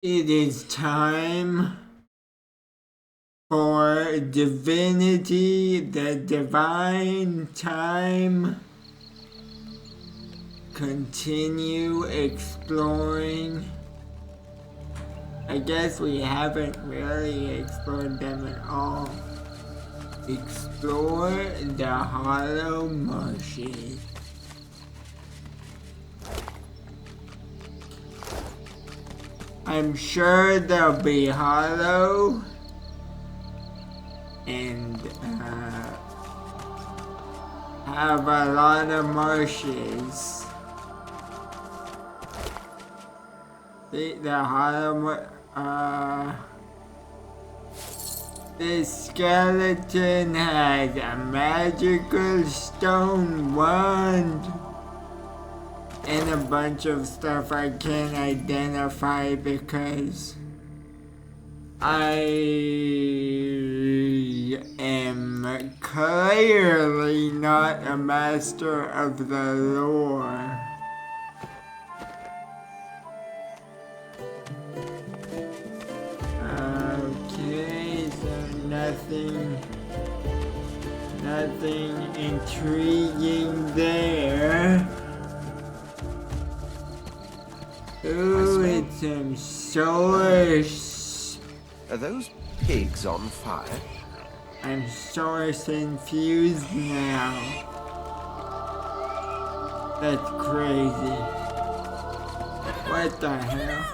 It is time for Divinity, the divine time. Continue exploring. I guess we haven't really explored them at all. Explore the hollow marshes. I'm sure they'll be hollow and have a lot of marshes. The hollow this skeleton has a magical stone wand and a bunch of stuff I can't identify because I am clearly not a master of the lore. Okay, so nothing intriguing there. Ooh, it's some source. Are those pigs on fire? I'm source infused now. That's crazy. What the hell?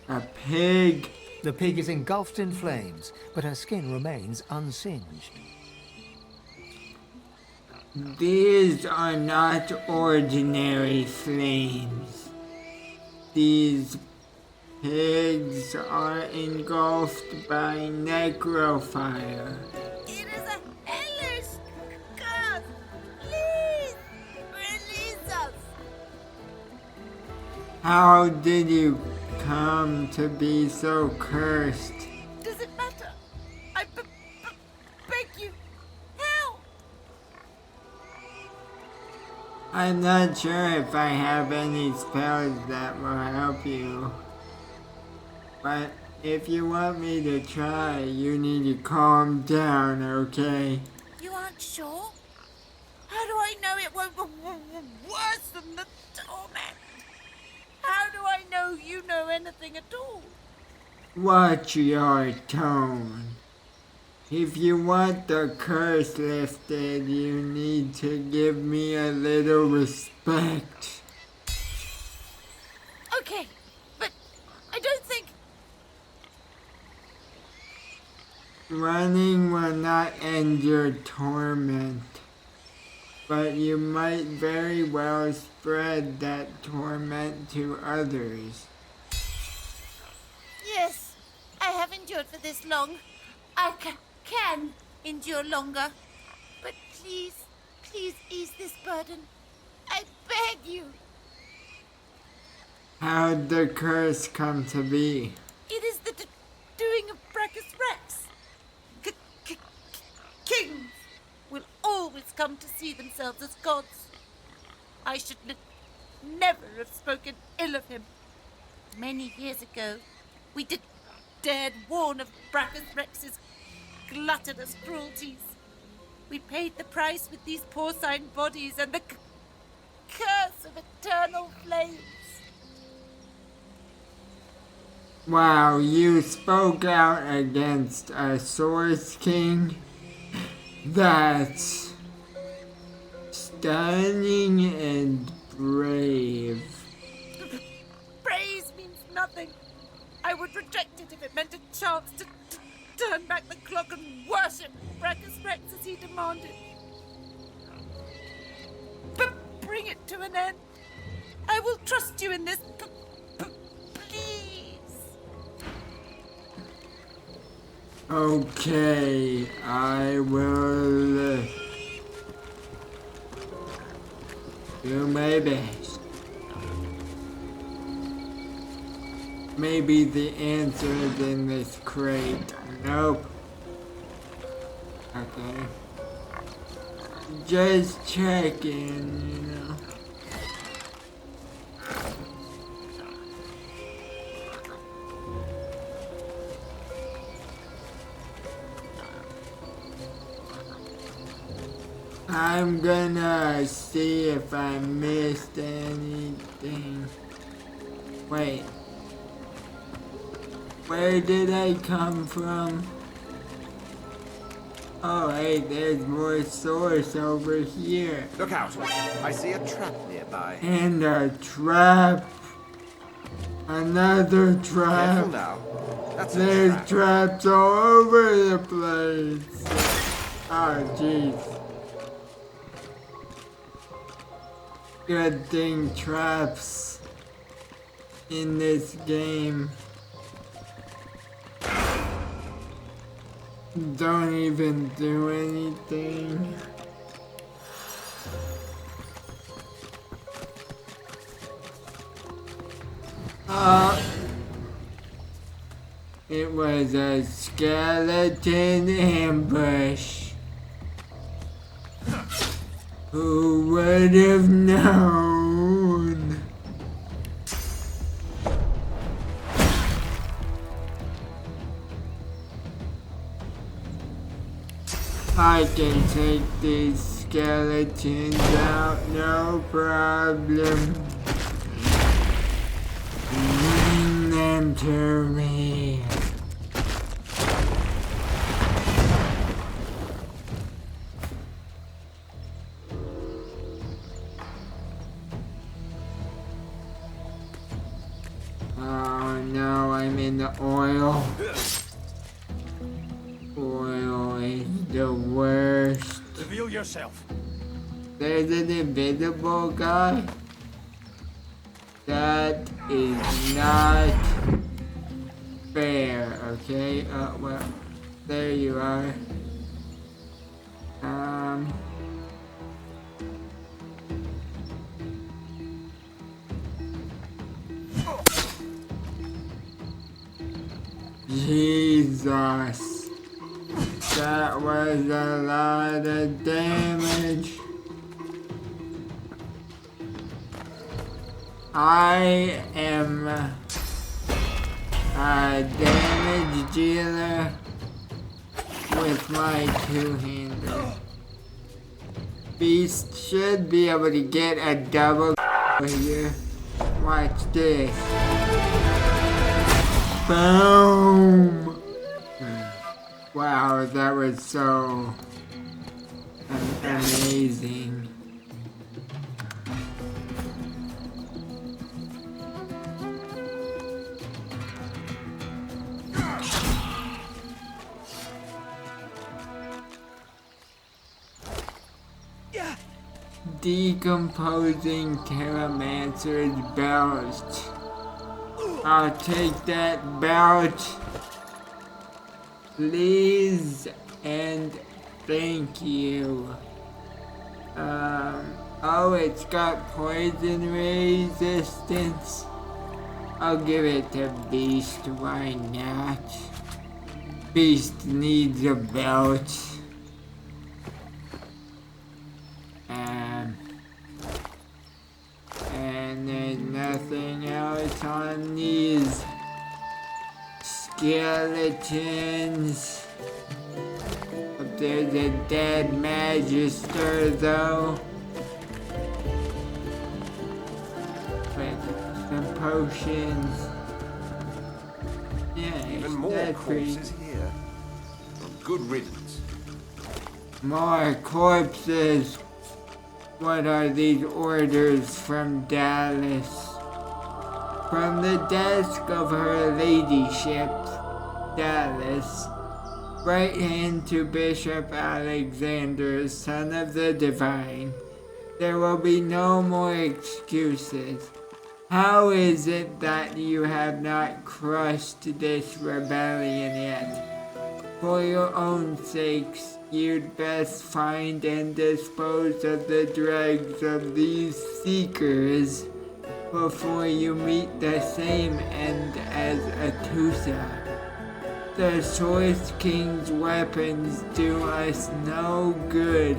A pig? The pig is engulfed in flames, but her skin remains unsinged. These are not ordinary flames. These pigs are engulfed by necrofire. It is a hellish curse! Please, release us! How did you come to be so cursed? Does it matter? I beg you, help! I'm not sure if I have any spells that will help you. But if you want me to try, you need to calm down, okay? You aren't sure? How do I know it won't be worse than the torment? How do I know you know anything at all? Watch your tone. If you want the curse lifted, you need to give me a little respect. Okay, but I don't think... Running will not end your torment, but you might very well spread that torment to others. Yes, I have endured for this long. I can endure longer. But please ease this burden. I beg you. How'd the curse come to be? It is the doing of Brachus Rex. Kings will always come to see themselves as gods. I should never have spoken ill of him. Many years ago, we dared warn of Brachus Rex's gluttonous cruelties. We paid the price with these porcine bodies and the curse of eternal flames. Wow, you spoke out against a Source King? That's stunning and brave. Praise means nothing. I would reject it if it meant a chance to turn back the clock and worship Brachus Rex as he demanded. But bring it to an end. I will trust you in this. Please. Okay, I will do my best. Maybe the answer is in this crate. Nope. Okay. Just checking, you know. I'm gonna see if I missed anything. Wait. Where did I come from? Oh, hey, there's more source over here. Look out! I see a trap nearby. And a trap. Another Careful trap. now. That's a There's trap. traps all over the place. Oh, jeez. Good thing traps in this game don't even do anything. It was a skeleton ambush. Who would have known? I can take these skeletons out, no problem. Bring them to me. Oh no, I'm in the oil. Oil is the worst. Reveal yourself. There's an invisible guy. That is not fair, okay? Well, there you are. Jesus. That was a lot of damage. I am a damage dealer with my two-hander. Beast should be able to get a double here. Watch this. Boom! Wow, that was so amazing. Decomposing Terramancer's belt. I'll take that belt, please, and thank you. Oh, it's got poison resistance. I'll give it to Beast, why not? Beast needs a belt. And there's nothing else on these skeletons. But there's a dead magister though. With some potions. Yeah, Even more that's pretty. corpses here. Well, good riddance. More corpses. What are these orders from Dallas? From the desk of her ladyship, Dallas. Right hand to Bishop Alexander, son of the divine. There will be no more excuses. How is it that you have not crushed this rebellion yet? For your own sakes, you'd best find and dispose of the dregs of these seekers before you meet the same end as Atusa. The Source King's weapons do us no good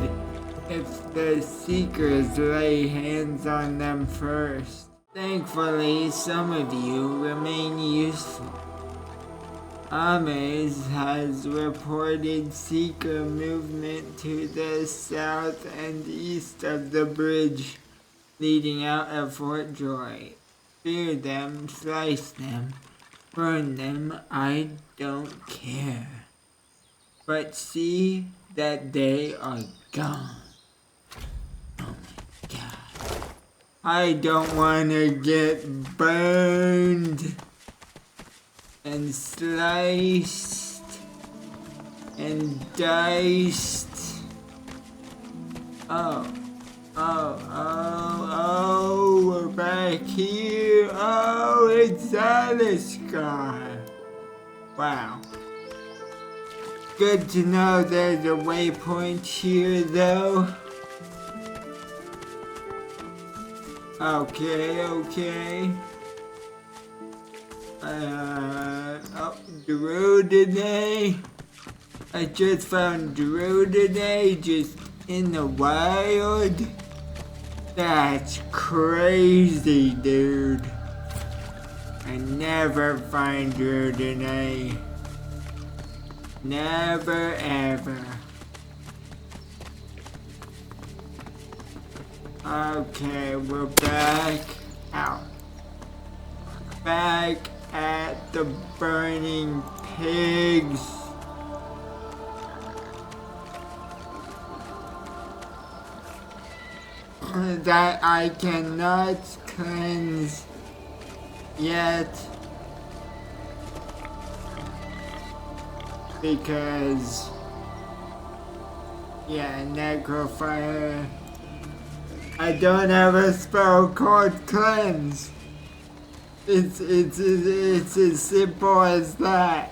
if the Seekers lay hands on them first. Thankfully, some of you remain useful. Ames has reported Seeker movement to the south and east of the bridge leading out of Fort Joy. Fear them, slice them, burn them, I don't care. But see that they are gone. Oh my God. I don't want to get burned and sliced and diced. Oh, we're back here. Oh, it's Alistair. Wow. Good to know there's a waypoint here, though. Okay. Divinity. I just found Divinity just in the wild. That's crazy, dude. I never find Divinity. Never ever. Okay, we're back out. Back at the burning pigs. That I cannot cleanse yet. Because, yeah, Necrofire. I don't have a spell called cleanse. It's as simple as that.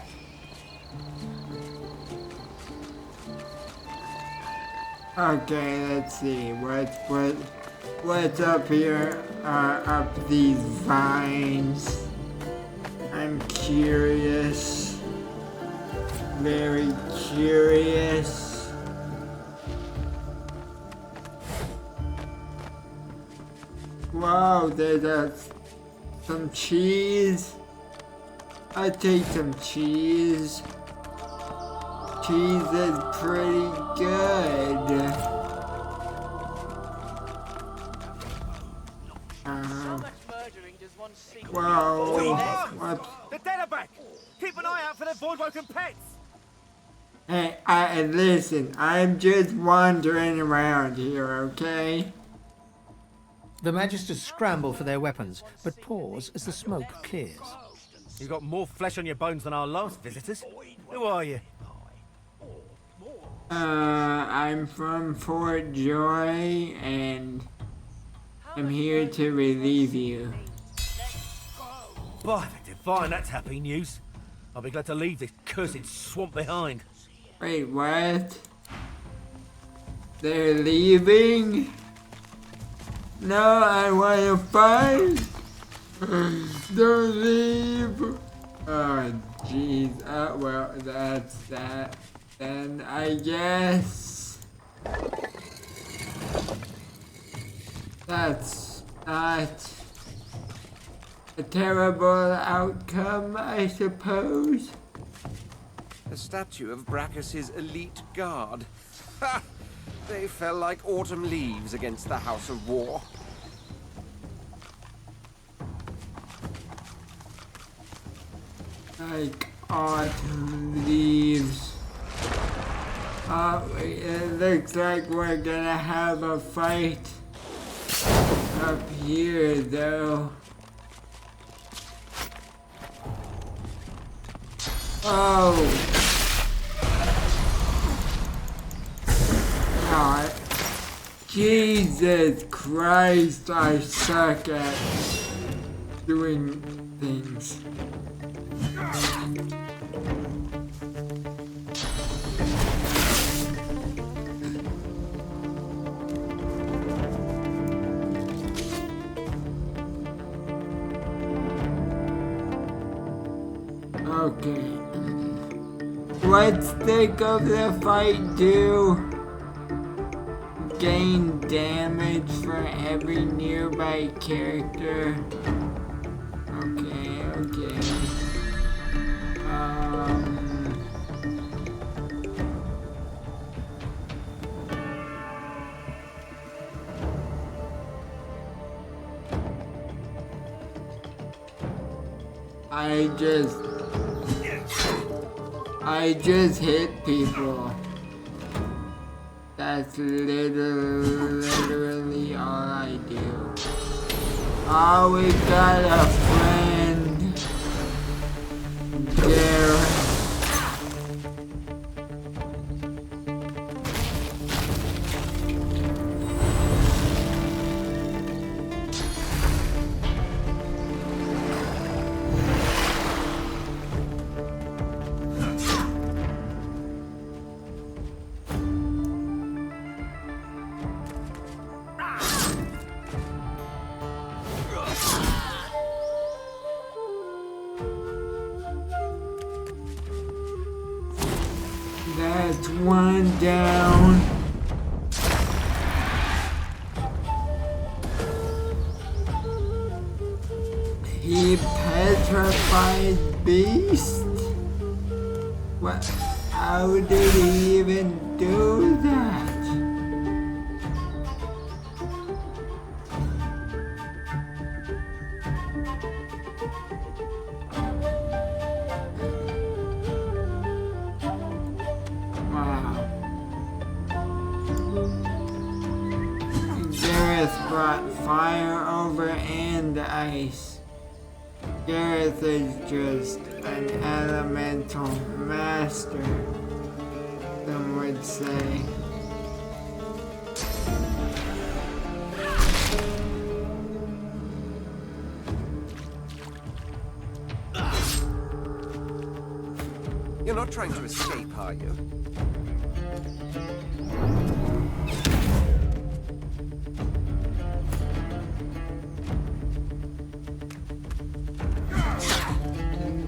Okay, let's see what's up here. Up these vines. I'm curious. Very curious. Wow, there's some cheese. I'll take some cheese. Cheese is pretty good. Whoa. What? The dead are back! Keep an eye out for their board-broken pets! Hey, listen, I'm just wandering around here, okay? The Magisters scramble for their weapons, but pause as the smoke clears. You've got more flesh on your bones than our last visitors. Who are you? I'm from Fort Joy, and I'm here to relieve you. By the divine, that's happy news. I'll be glad to leave this cursed swamp behind. Wait, what? They're leaving? No, I wanna fight! Don't leave! Oh, jeez. Well, that's that. Then I guess that's not a terrible outcome, I suppose. A statue of Brachus's elite guard. Ha! They fell like autumn leaves against the House of War. Like autumn leaves. It looks like we're gonna have a fight up here, though. Oh! God. Jesus Christ, I suck at doing things. Okay. Let's think of the fight do. Gain damage for every nearby character. Okay. I just hit people. That's literally all I do. Oh, we got a friend. Garrett. That's one down. He petrified beast? What? How did he even do that? Gareth brought fire over and ice. Gareth is just an elemental master, some would say. You're not trying to escape, are you?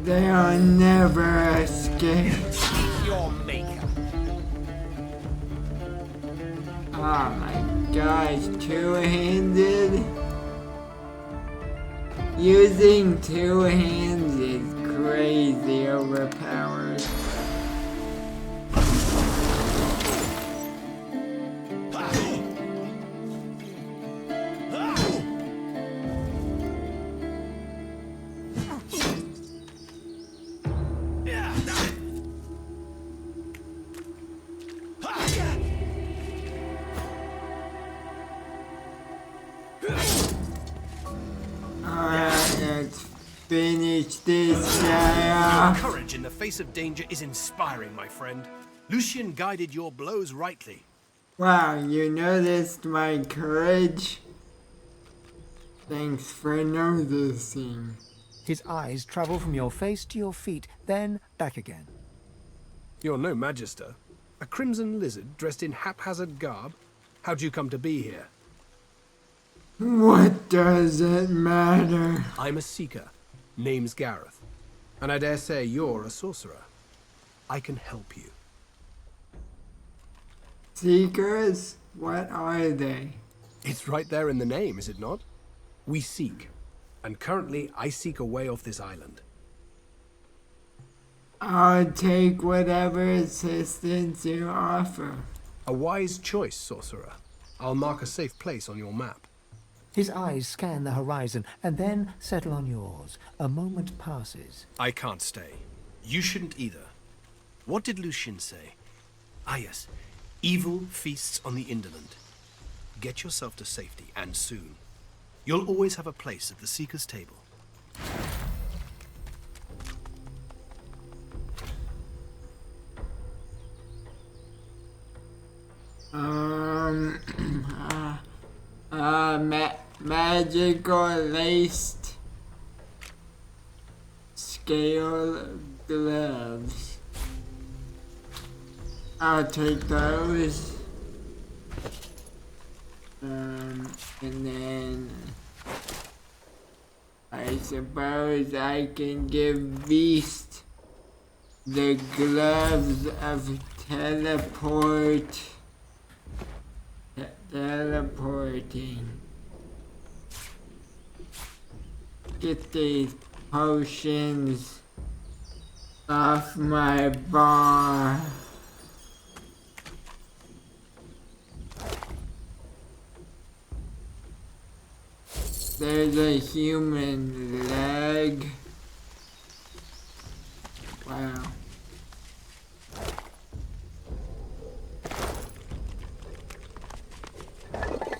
They'll never escape. Your maker. Oh my gosh, two-handed? Using two hands is crazy overpowered. Alright, let's finish this guy off. Courage in the face of danger is inspiring, my friend. Lucian guided your blows rightly. Wow, you noticed my courage? Thanks for noticing. His eyes travel from your face to your feet, then back again. You're no magister. A crimson lizard dressed in haphazard garb? How'd you come to be here? What does it matter? I'm a seeker. Name's Gareth. And I dare say you're a sorcerer. I can help you. Seekers? What are they? It's right there in the name, is it not? We seek. And currently, I seek a way off this island. I'll take whatever assistance you offer. A wise choice, sorcerer. I'll mark a safe place on your map. His eyes scan the horizon and then settle on yours. A moment passes. I can't stay. You shouldn't either. What did Lucian say? Ah yes, evil feasts on the indolent. Get yourself to safety, and soon. You'll always have a place at the Seeker's table. Magical laced scale gloves. I'll take those. And then I suppose I can give Beast the gloves of teleporting. Get these potions off my bar. There's a human leg. Wow.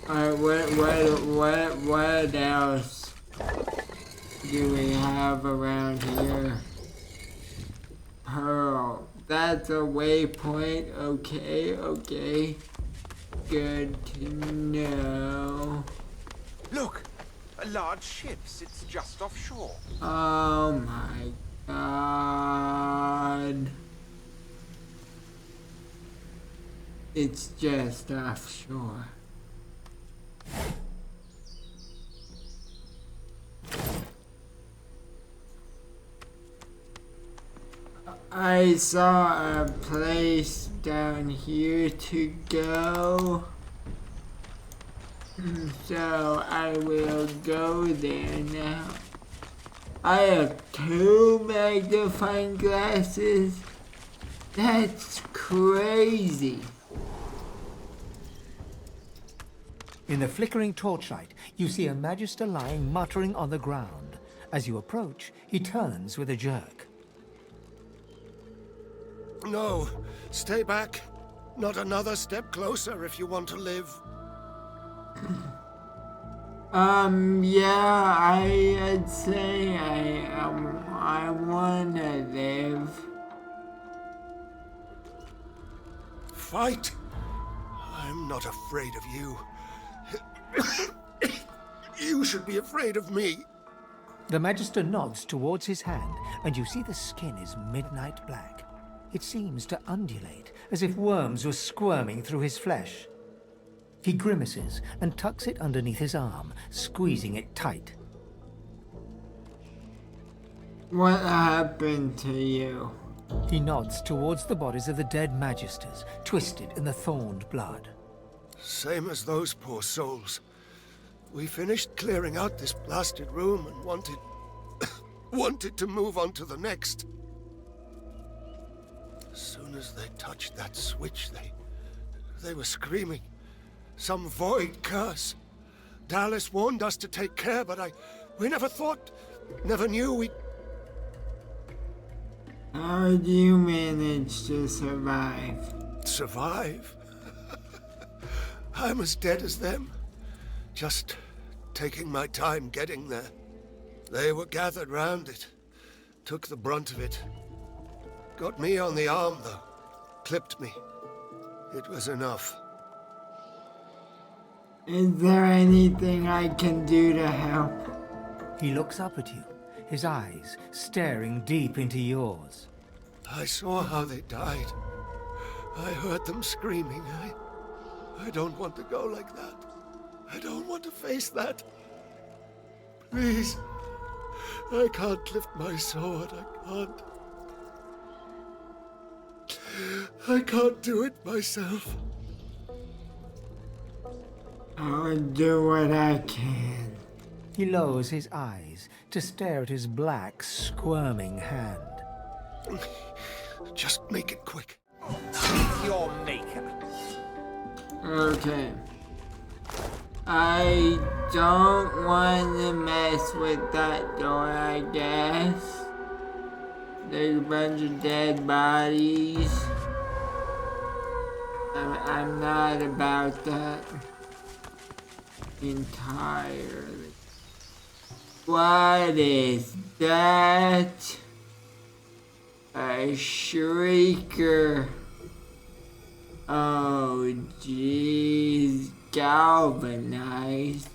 Alright, what else do we have around here? Pearl. That's a waypoint. Okay. Good to know. Look! A large ship sits just offshore. Oh my god. It's just offshore. I saw a place down here to go. So I will go there now. I have 2 magnifying glasses. That's crazy. In the flickering torchlight, you see a Magister lying muttering on the ground. As you approach, he turns with a jerk. No, stay back. Not another step closer if you want to live. Yeah, I'd say I wanna live. Fight! I'm not afraid of you. You should be afraid of me. The Magister nods towards his hand, and you see the skin is midnight black. It seems to undulate, as if worms were squirming through his flesh. He grimaces and tucks it underneath his arm, squeezing it tight. What happened to you? He nods towards the bodies of the dead Magisters, twisted in the thorned blood. Same as those poor souls. We finished clearing out this blasted room and wanted to move on to the next. As soon as they touched that switch, they were screaming. Some void curse. Dallas warned us to take care, but we never knew we... How do you manage to survive? Survive? I'm as dead as them. Just taking my time getting there. They were gathered round it. Took the brunt of it. Got me on the arm, though. Clipped me. It was enough. Is there anything I can do to help? He looks up at you, his eyes staring deep into yours. I saw how they died. I heard them screaming. I don't want to go like that. I don't want to face that. Please. I can't lift my sword. I can't do it myself. I'll do what I can. He lowers his eyes to stare at his black, squirming hand. Just make it quick. Your maker. Okay. I don't want to mess with that door, I guess. There's a bunch of dead bodies. I'm not about that entirely. What is that? A shrieker. Oh, jeez. Galvanized.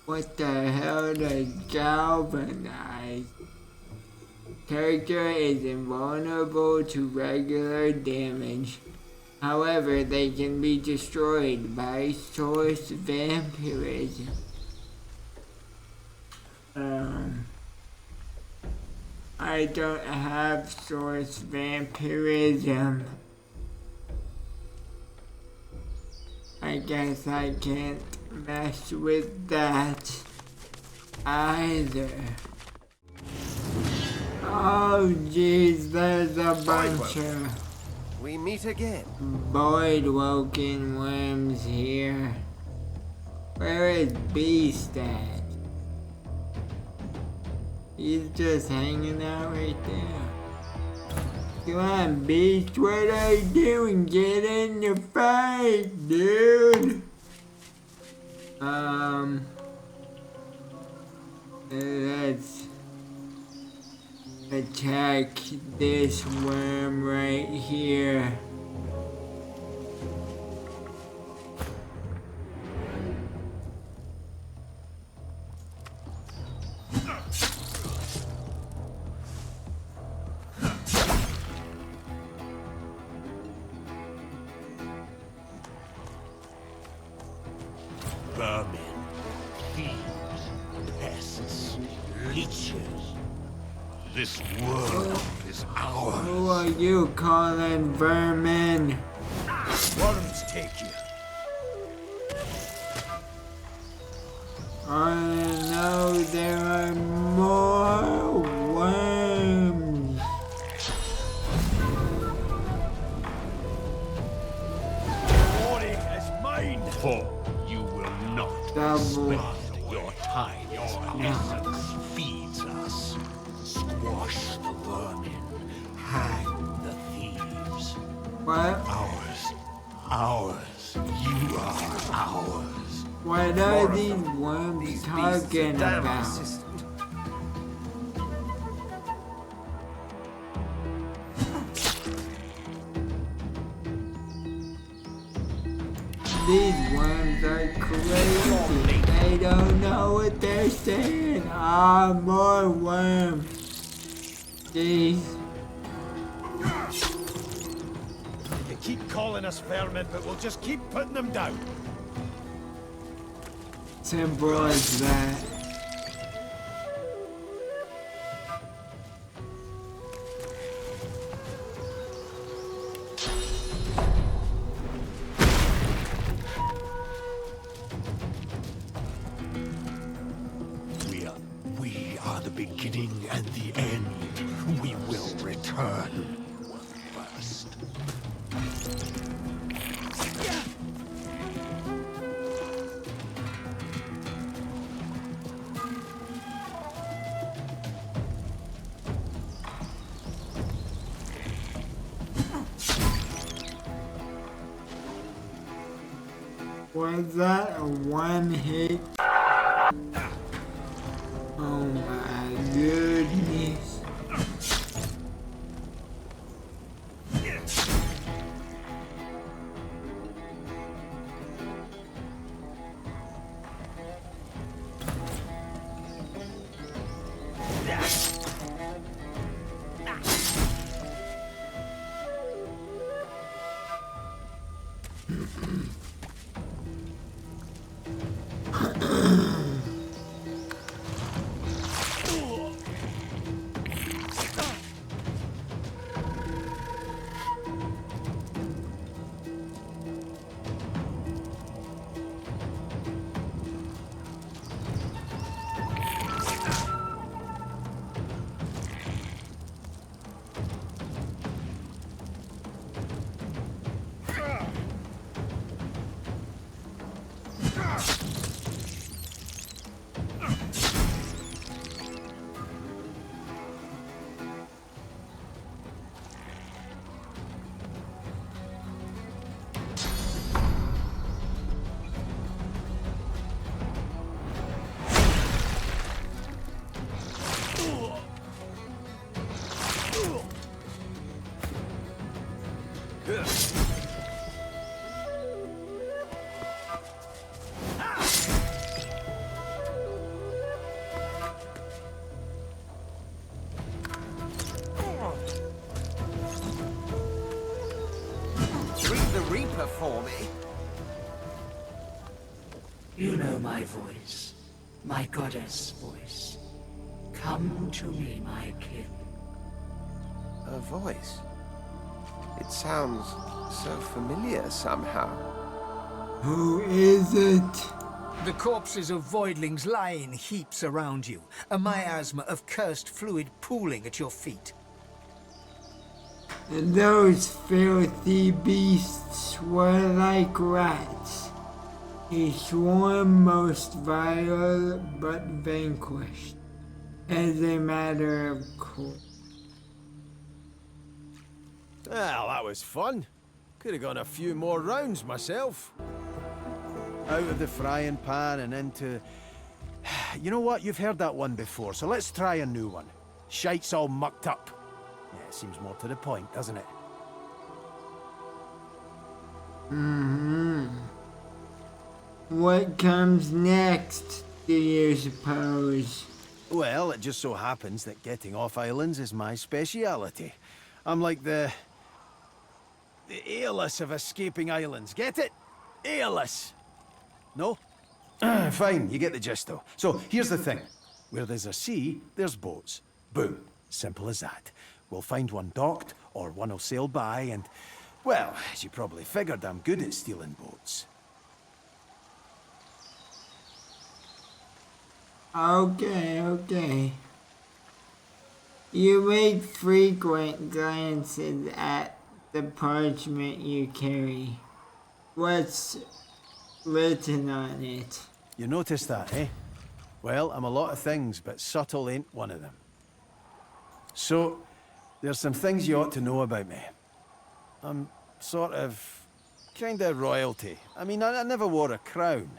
What the hell does galvanized? Character is invulnerable to regular damage. However, they can be destroyed by source vampirism. I don't have source vampirism. I guess I can't mess with that either. Oh jeez, there's a bunch of We meet again. void-woken worms here. Where is Beast at? He's just hanging out right there. Come on, beast, what are you doing? Get in the fight, dude! Let's attack this worm right here. Vermin, thieves, pests, leeches. This world is ours. Who are you calling vermin? Worms take you. I know there are more worms. Glory is mine. For you will not Double. spend your time. Your essence feeds us. Squash the vermin. Hang the thieves. What? Ours. You are ours. What are these worms These beasts talking are damn about? persistent. These worms are crazy. They don't know what they're saying. Ah, more worms. Jeez. You keep calling us vermin, but we'll just keep putting them down. Simple as that. We are the beginning and the end. We will return. First. Was that a one hit? Oh my goodness. Greet the Reaper for me. You know my voice, my goddess voice. Come to me, my kin. A voice. It sounds so familiar somehow. Who is it? The corpses of voidlings lie in heaps around you, a miasma of cursed fluid pooling at your feet. And those filthy beasts were like rats. A swarm most vile but vanquished, as a matter of course. Well, that was fun. Could have gone a few more rounds myself. Out of the frying pan and into... You know what? You've heard that one before, so let's try a new one. Shite's all mucked up. Yeah, it seems more to the point, doesn't it? What comes next, do you suppose? Well, it just so happens that getting off islands is my speciality. I'm like the Aeolus of escaping islands. Get it? Aeolus! No? Fine, you get the gist though. So, here's the thing. Where there's a sea, there's boats. Boom. Simple as that. We'll find one docked, or one will sail by, and... Well, as you probably figured, I'm good at stealing boats. Okay. You make frequent glances at the parchment you carry. What's written on it? You noticed that, eh? Well, I'm a lot of things, but subtle ain't one of them. So, there's some things you ought to know about me. I'm sort of... kinda royalty. I mean, I never wore a crown.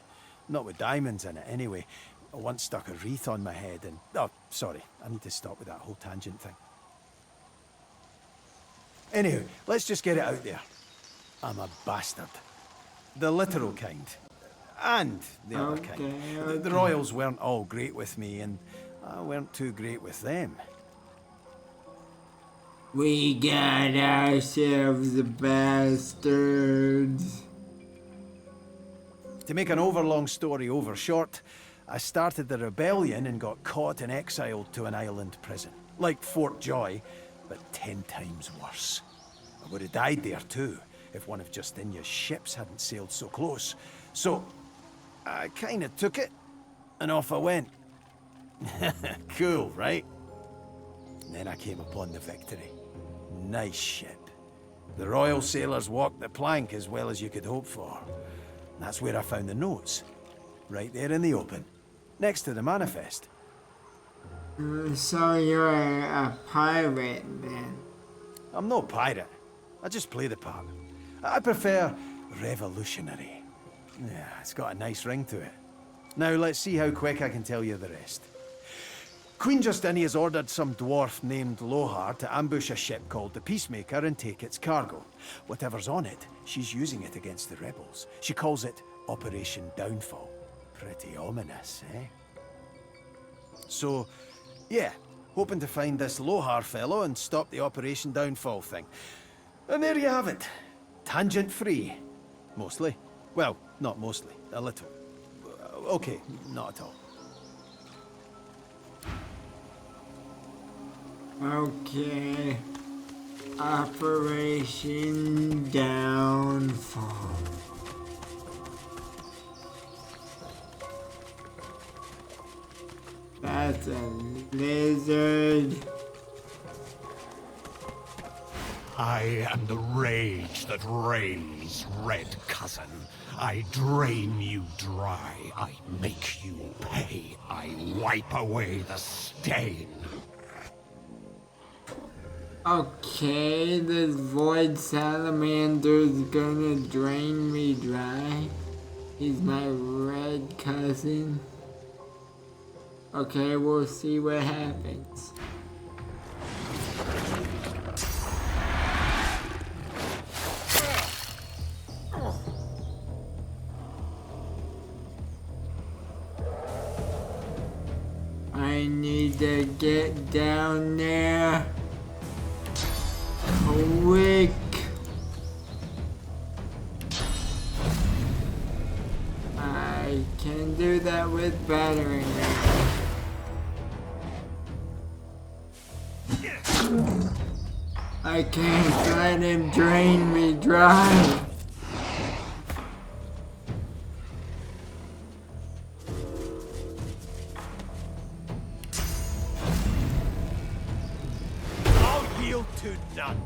Not with diamonds in it, anyway. I once stuck a wreath on my head and... Oh, sorry. I need to stop with that whole tangent thing. Anywho, let's just get it out there. I'm a bastard. The literal kind. And the other kind. The royals weren't all great with me, and I weren't too great with them. We got ourselves the bastards. To make an overlong story over short, I started the rebellion and got caught and exiled to an island prison. Like Fort Joy, but 10 times worse. I would have died there too, if one of Justinia's ships hadn't sailed so close. So, I kinda took it, and off I went. Cool, right? And then I came upon the Victory. Nice ship. The royal sailors walked the plank as well as you could hope for. And that's where I found the notes. Right there in the open. Next to the manifest. So you're a pirate, then? I'm no pirate. I just play the part. I prefer revolutionary. Yeah, it's got a nice ring to it. Now let's see how quick I can tell you the rest. Queen Justinia's ordered some dwarf named Lohar to ambush a ship called the Peacemaker and take its cargo. Whatever's on it, she's using it against the rebels. She calls it Operation Downfall. Pretty ominous, eh? So, yeah, hoping to find this Lohar fellow and stop the Operation Downfall thing. And there you have it. Tangent-free. Mostly. Well, not mostly. A little. Okay, not at all. Okay. Operation Downfall. That's a lizard. I am the rage that reigns, red cousin. I drain you dry. I make you pay. I wipe away the stain. Okay, this void salamander's gonna drain me dry. He's my red cousin. Okay, we'll see what happens. I need to get down there quick. I can do that with battering ram. I can't let him drain me dry. I'll yield to none.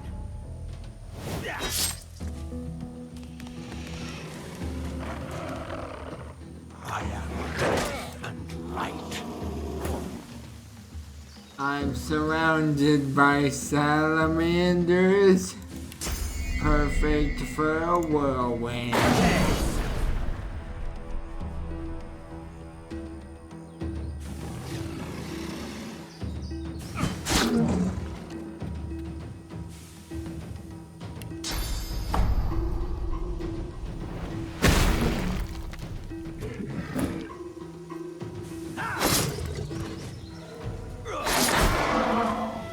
I am good and right. I'm surrounded by salamanders. perfect for a whirlwind.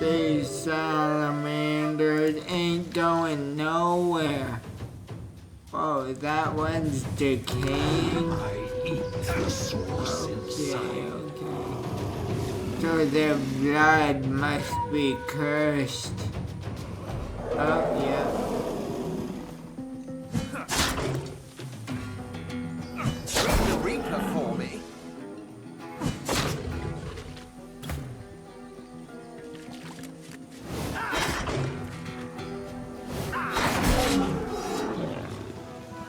These salamanders ain't going nowhere. Oh, that one's decaying? I eat the source inside. Okay. So their blood must be cursed. Oh, yeah. The Reaper for me.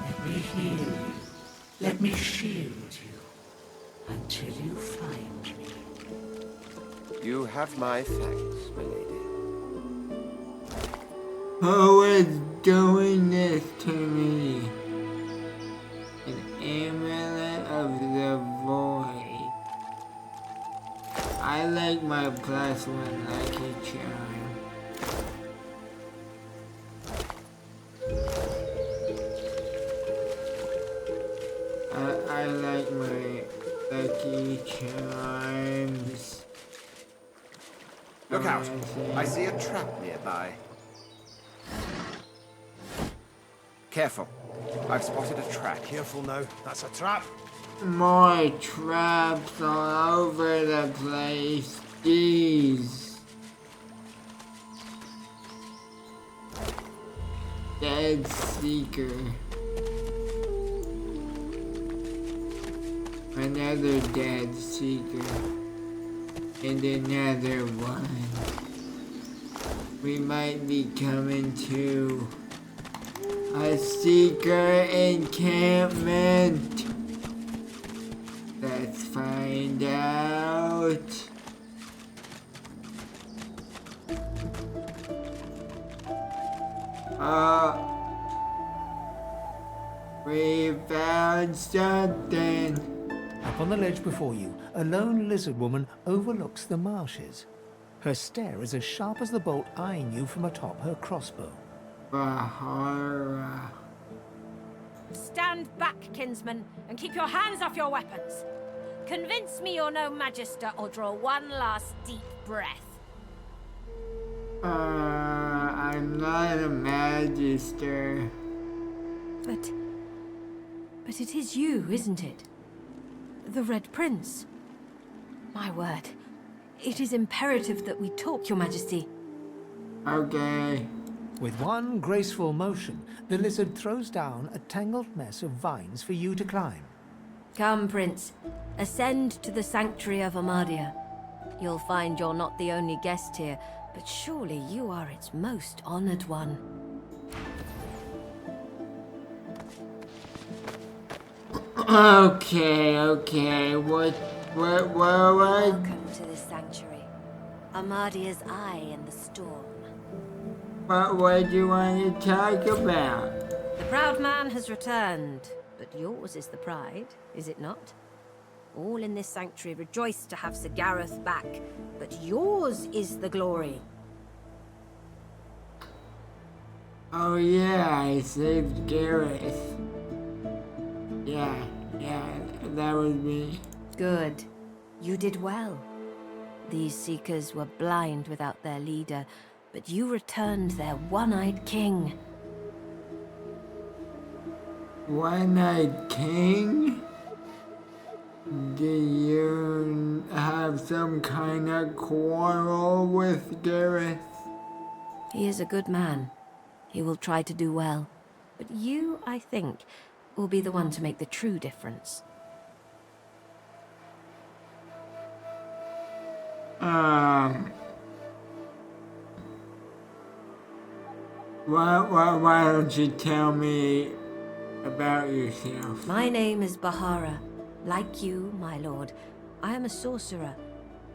Let me heal you. Let me shield you until you find me. You have my thanks, milady. Who is doing this to me? An amulet of the void. I like my +1 lucky charm. I like my lucky charms. Look out! I see a trap nearby. Careful. I've spotted a trap. Careful now, that's a trap. More traps all over the place. Jeez. Dead Seeker. Another Dead Seeker. And another one. We might be coming to a Seeker encampment. Let's find out. We found something. Up on the ledge before you, a lone lizard woman overlooks the marshes. Her stare is as sharp as the bolt eyeing you from atop her crossbow. Bahara. Stand back, kinsman, and keep your hands off your weapons. Convince me you're no magister, or draw one last deep breath. I'm not a magister. But it is you, isn't it? The Red Prince. My word. It is imperative that we talk, Your Majesty. Okay. With one graceful motion, the lizard throws down a tangled mess of vines for you to climb. Come, Prince. Ascend to the sanctuary of Amadia. You'll find you're not the only guest here, but surely you are its most honored one. Okay. What? Welcome to this sanctuary. Amadia's eye in the storm. What do you want to talk about? The proud man has returned, but yours is the pride, is it not? All in this sanctuary rejoice to have Sir Gareth back, but yours is the glory. Oh yeah, I saved Gareth. Yeah, that was me. Good. You did well. These Seekers were blind without their leader, but you returned their one-eyed king. One-eyed king? Do you have some kind of quarrel with Gareth? He is a good man. He will try to do well. But you, I think, will be the one to make the true difference. Why don't you tell me about yourself? My name is Bahara. Like you, my lord, I am a sorcerer.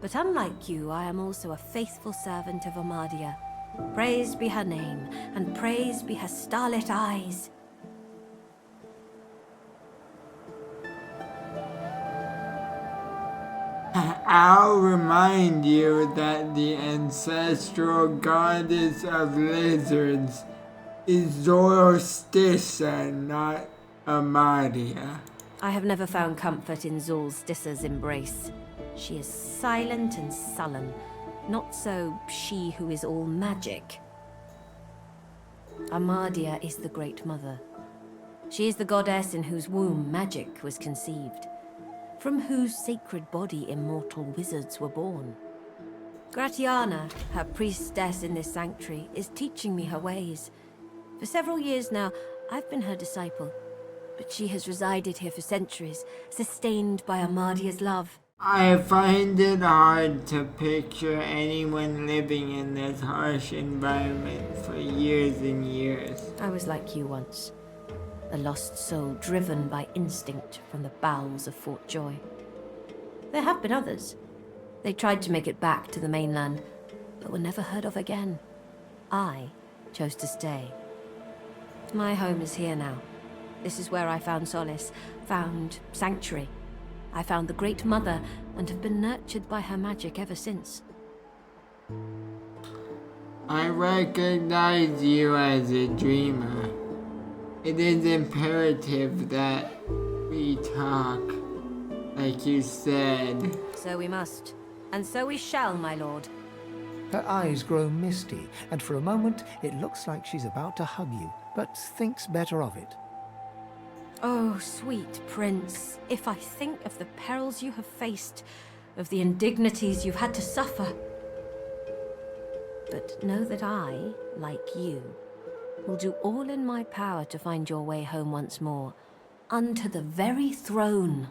But unlike you, I am also a faithful servant of Amadia. Praised be her name, and praised be her starlit eyes. I'll remind you that the ancestral goddess of lizards is Zoroaster, not Amadia. I have never found comfort in Zolstissa's embrace. She is silent and sullen, not so she who is all magic. Amadia is the Great Mother. She is the goddess in whose womb magic was conceived, from whose sacred body immortal wizards were born. Gratiana, her priestess in this sanctuary, is teaching me her ways. For several years now, I've been her disciple, but she has resided here for centuries, sustained by Amadia's love. I find it hard to picture anyone living in this harsh environment for years and years. I was like you once. A lost soul driven by instinct from the bowels of Fort Joy. There have been others. They tried to make it back to the mainland, but were never heard of again. I chose to stay. My home is here now. This is where I found solace, found sanctuary. I found the Great Mother and have been nurtured by her magic ever since. I recognize you as a dreamer. It is imperative that we talk, like you said. So we must. And so we shall, my lord. Her eyes grow misty, and for a moment it looks like she's about to hug you, but thinks better of it. Oh, sweet prince, if I think of the perils you have faced, of the indignities you've had to suffer. But know that I, like you, will do all in my power to find your way home once more, unto the very throne.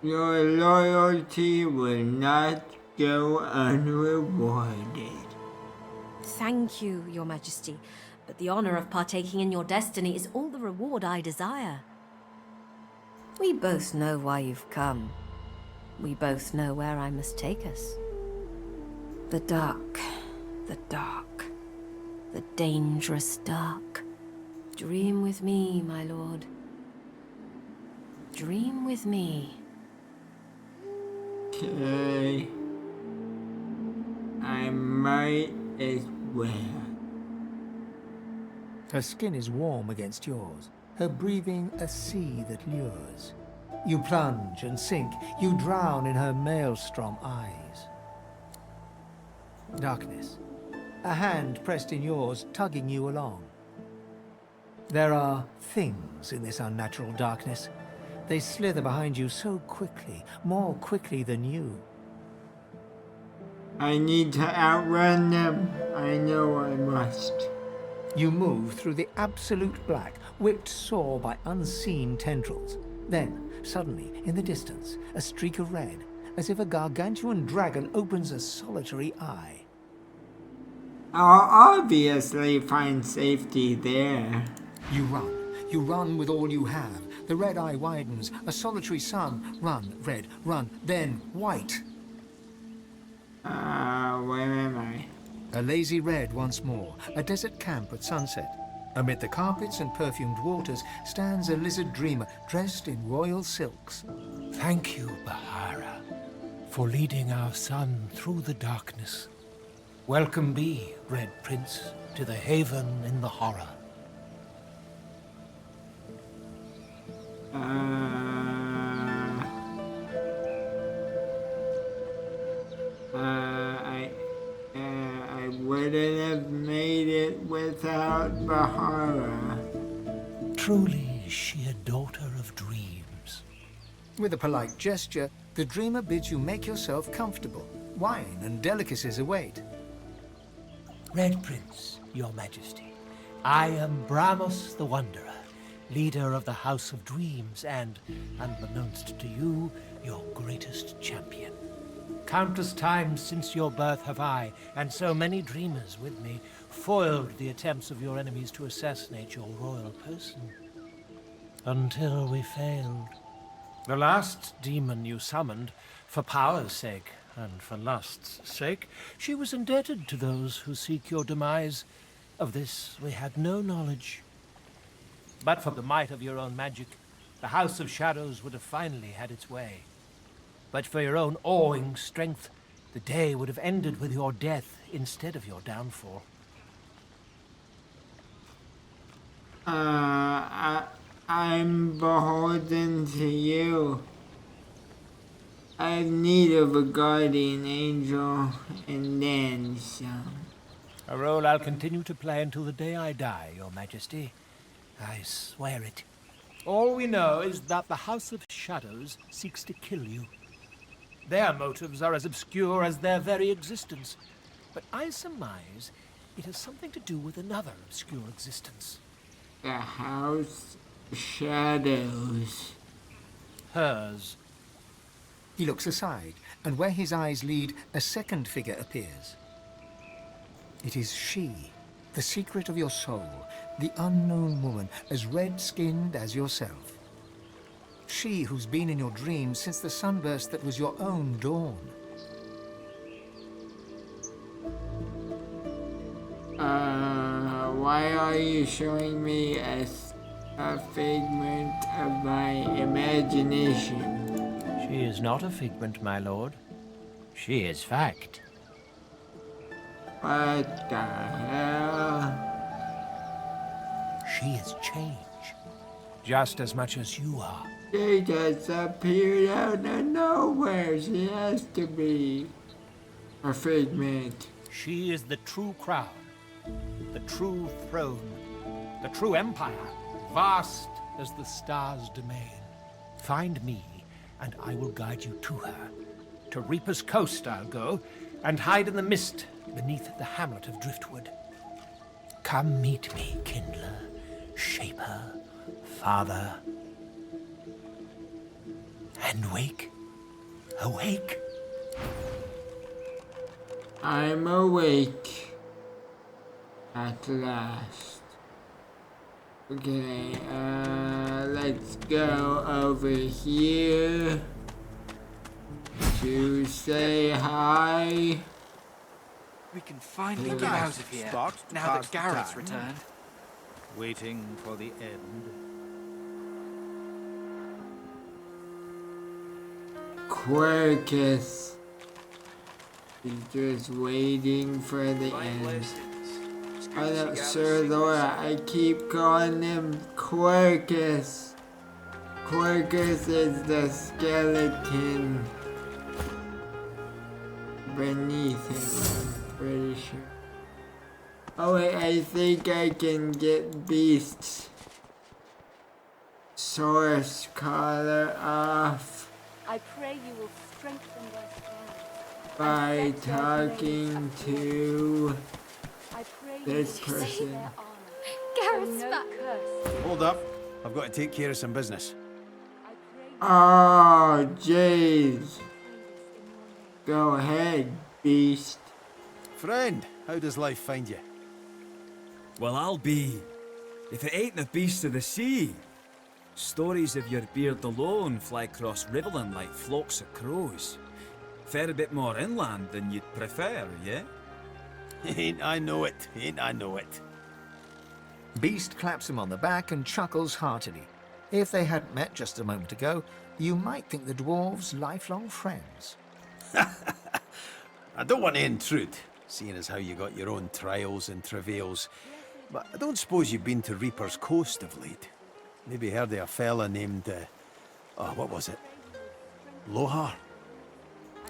Your loyalty will not go unrewarded. Thank you, your majesty, but the honor of partaking in your destiny is all the reward I desire. We both know why you've come. We both know where I must take us. The dark, the dangerous dark. Dream with me, my lord. Dream with me. Okay. I might as well. Her skin is warm against yours, her breathing a sea that lures. You plunge and sink, you drown in her maelstrom eyes. Darkness. A hand pressed in yours, tugging you along. There are things in this unnatural darkness. They slither behind you so quickly, more quickly than you. I need to outrun them. I know I must. You move through the absolute black, whipped sore by unseen tendrils. Then, suddenly, in the distance, a streak of red, as if a gargantuan dragon opens a solitary eye. I'll obviously find safety there. You run with all you have. The red eye widens, a solitary sun. Run, red, run, then white. Where am I? A lazy red once more, a desert camp at sunset. Amid the carpets and perfumed waters stands a lizard dreamer dressed in royal silks. Thank you, Bahara, for leading our son through the darkness. Welcome be, Red Prince, to the haven in the horror. I wouldn't have made it without Bahara. Truly, is she a daughter of dreams? With a polite gesture, the dreamer bids you make yourself comfortable. Wine and delicacies await. Red Prince, your majesty, I am Bramos the Wanderer, leader of the House of Dreams and, unbeknownst to you, your greatest champion. Countless times since your birth have I, and so many dreamers with me, foiled the attempts of your enemies to assassinate your royal person. Until we failed. The last demon you summoned, for power's sake, and for lust's sake, she was indebted to those who seek your demise. Of this we had no knowledge. But for the might of your own magic, the House of Shadows would have finally had its way. But for your own awing strength, the day would have ended with your death instead of your downfall. I'm beholden to you. I have need of a guardian angel, and then some. A role I'll continue to play until the day I die, Your Majesty. I swear it. All we know is that the House of Shadows seeks to kill you. Their motives are as obscure as their very existence, but I surmise it has something to do with another obscure existence. The House of Shadows. Hers. He looks aside, and where his eyes lead, a second figure appears. It is she, the secret of your soul, the unknown woman, as red-skinned as yourself. She who's been in your dreams since the sunburst that was your own dawn. Why are you showing me a figment of my imagination? She is not a figment, my lord. She is fact. What the hell? She is change, just as much as you are. She just appeared out of nowhere. She has to be a figment. She is the true crown, the true throne, the true empire, vast as the stars' domain. Find me, and I will guide you to her. To Reaper's Coast I'll go, and hide in the mist beneath the hamlet of Driftwood. Come meet me, Kindler, Shaper, Father. And wake, awake. I'm awake. At last. Okay, let's go over here to say hi. We can finally get out of here, now that Garrett's returned. Waiting for the end. Quercus is just waiting for the end. I know, Sir Laura, I keep calling him Quercus. Quercus is the skeleton beneath him, I'm pretty sure. Oh wait, I think I can get Beast's source collar off. I pray you will strengthen their stand. By talking to this person. Garrett's back. Hold up. I've got to take care of some business. Oh, jeez. Go ahead, Beast. Friend, how does life find you? Well, I'll be. If it ain't the beast of the sea. Stories of your beard alone fly across Riverland like flocks of crows. Fair a bit more inland than you'd prefer, yeah? Ain't I know it, ain't I know it. Beast claps him on the back and chuckles heartily. If they hadn't met just a moment ago, you might think the dwarves lifelong friends. I don't want to intrude, seeing as how you got your own trials and travails, but I don't suppose you've been to Reaper's Coast of late. Maybe heard of a fella named, what was it? Lohar?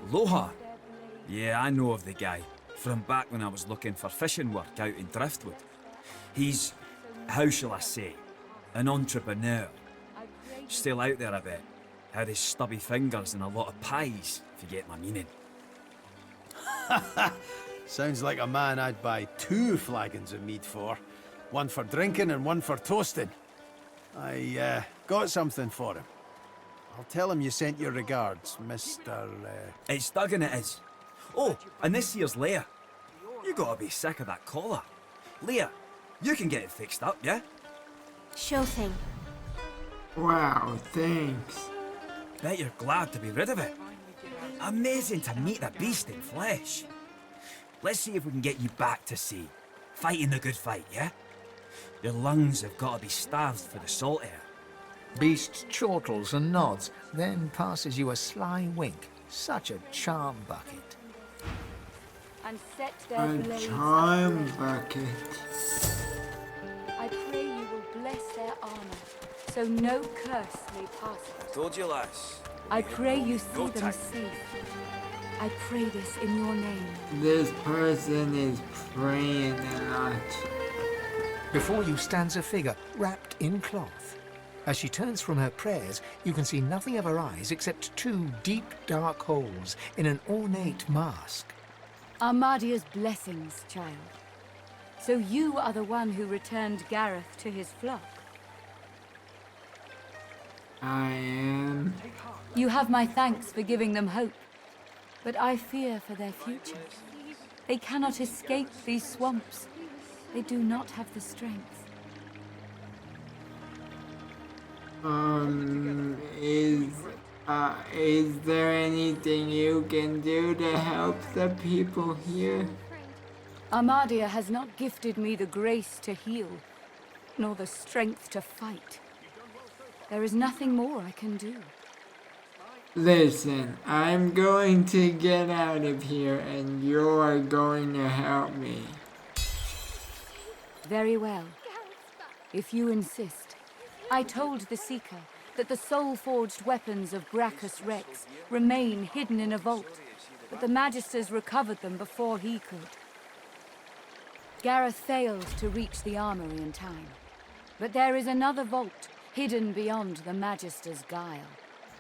Lohar? Yeah, I know of the guy. From back when I was looking for fishing work out in Driftwood. He's, how shall I say, an entrepreneur. Still out there a bit. Had his stubby fingers and a lot of pies, if you get my meaning. Sounds like a man I'd buy 2 flagons of mead for. One for drinking and one for toasting. I got something for him. I'll tell him you sent your regards, Mr. It's Duggan, it is. Oh, and this here's Leia. You gotta be sick of that collar. Leia, you can get it fixed up, yeah? Sure thing. Wow, thanks. Bet you're glad to be rid of it. Amazing to meet the beast in flesh. Let's see if we can get you back to sea. Fighting the good fight, yeah? Your lungs have got to be starved for the salt air. Beast chortles and nods, then passes you a sly wink. Such a charm bucket. And set their A blades charm ablaze. bucket. I pray you will bless their armor, so no curse may pass it. Told you, lass. I pray you see No them time. safe. I pray this in your name. This person is praying a lot. Before you stands a figure wrapped in cloth. As she turns from her prayers, you can see nothing of her eyes except two deep, dark holes in an ornate mask. Armadia's blessings, child. So you are the one who returned Gareth to his flock. I am. You have my thanks for giving them hope, but I fear for their future. They cannot escape these swamps. They do not have the strength. Is there anything you can do to help the people here? Armadia has not gifted me the grace to heal, nor the strength to fight. There is nothing more I can do. Listen, I'm going to get out of here and you're going to help me. Very well. If you insist. I told the Seeker that the soul-forged weapons of Brachus Rex remain hidden in a vault, but the Magisters recovered them before he could. Gareth failed to reach the armory in time, but there is another vault hidden beyond the Magister's guile.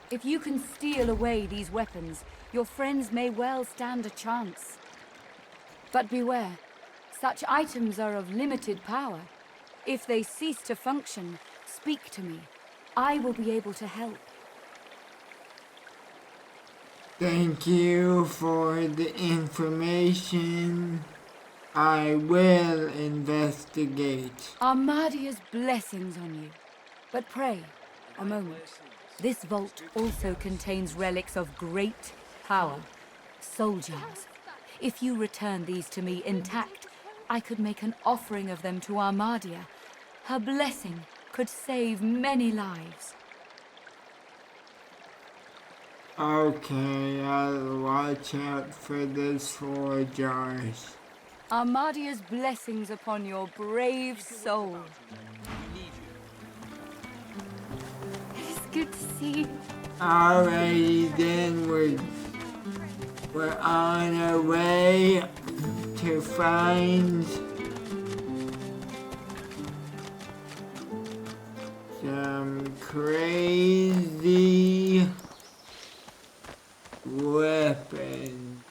If you can steal away these weapons, your friends may well stand a chance. But beware, such items are of limited power. If they cease to function, speak to me. I will be able to help. Thank you for the information. I will investigate. Armadia's blessings on you. But pray, a moment. This vault also contains relics of great power. Soul gems. If you return these to me intact, I could make an offering of them to Armadia. Her blessing could save many lives. Okay, I'll watch out for the 4 jars. Armadia's blessings upon your brave soul. It is good to see you. Alrighty then, we're on our way to find some crazy weapons.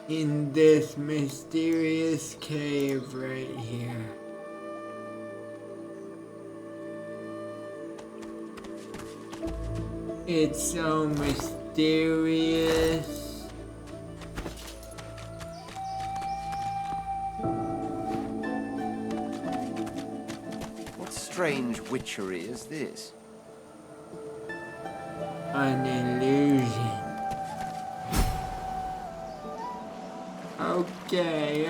In this mysterious cave right here. It's so mysterious. What strange witchery is this? An illusion. Okay,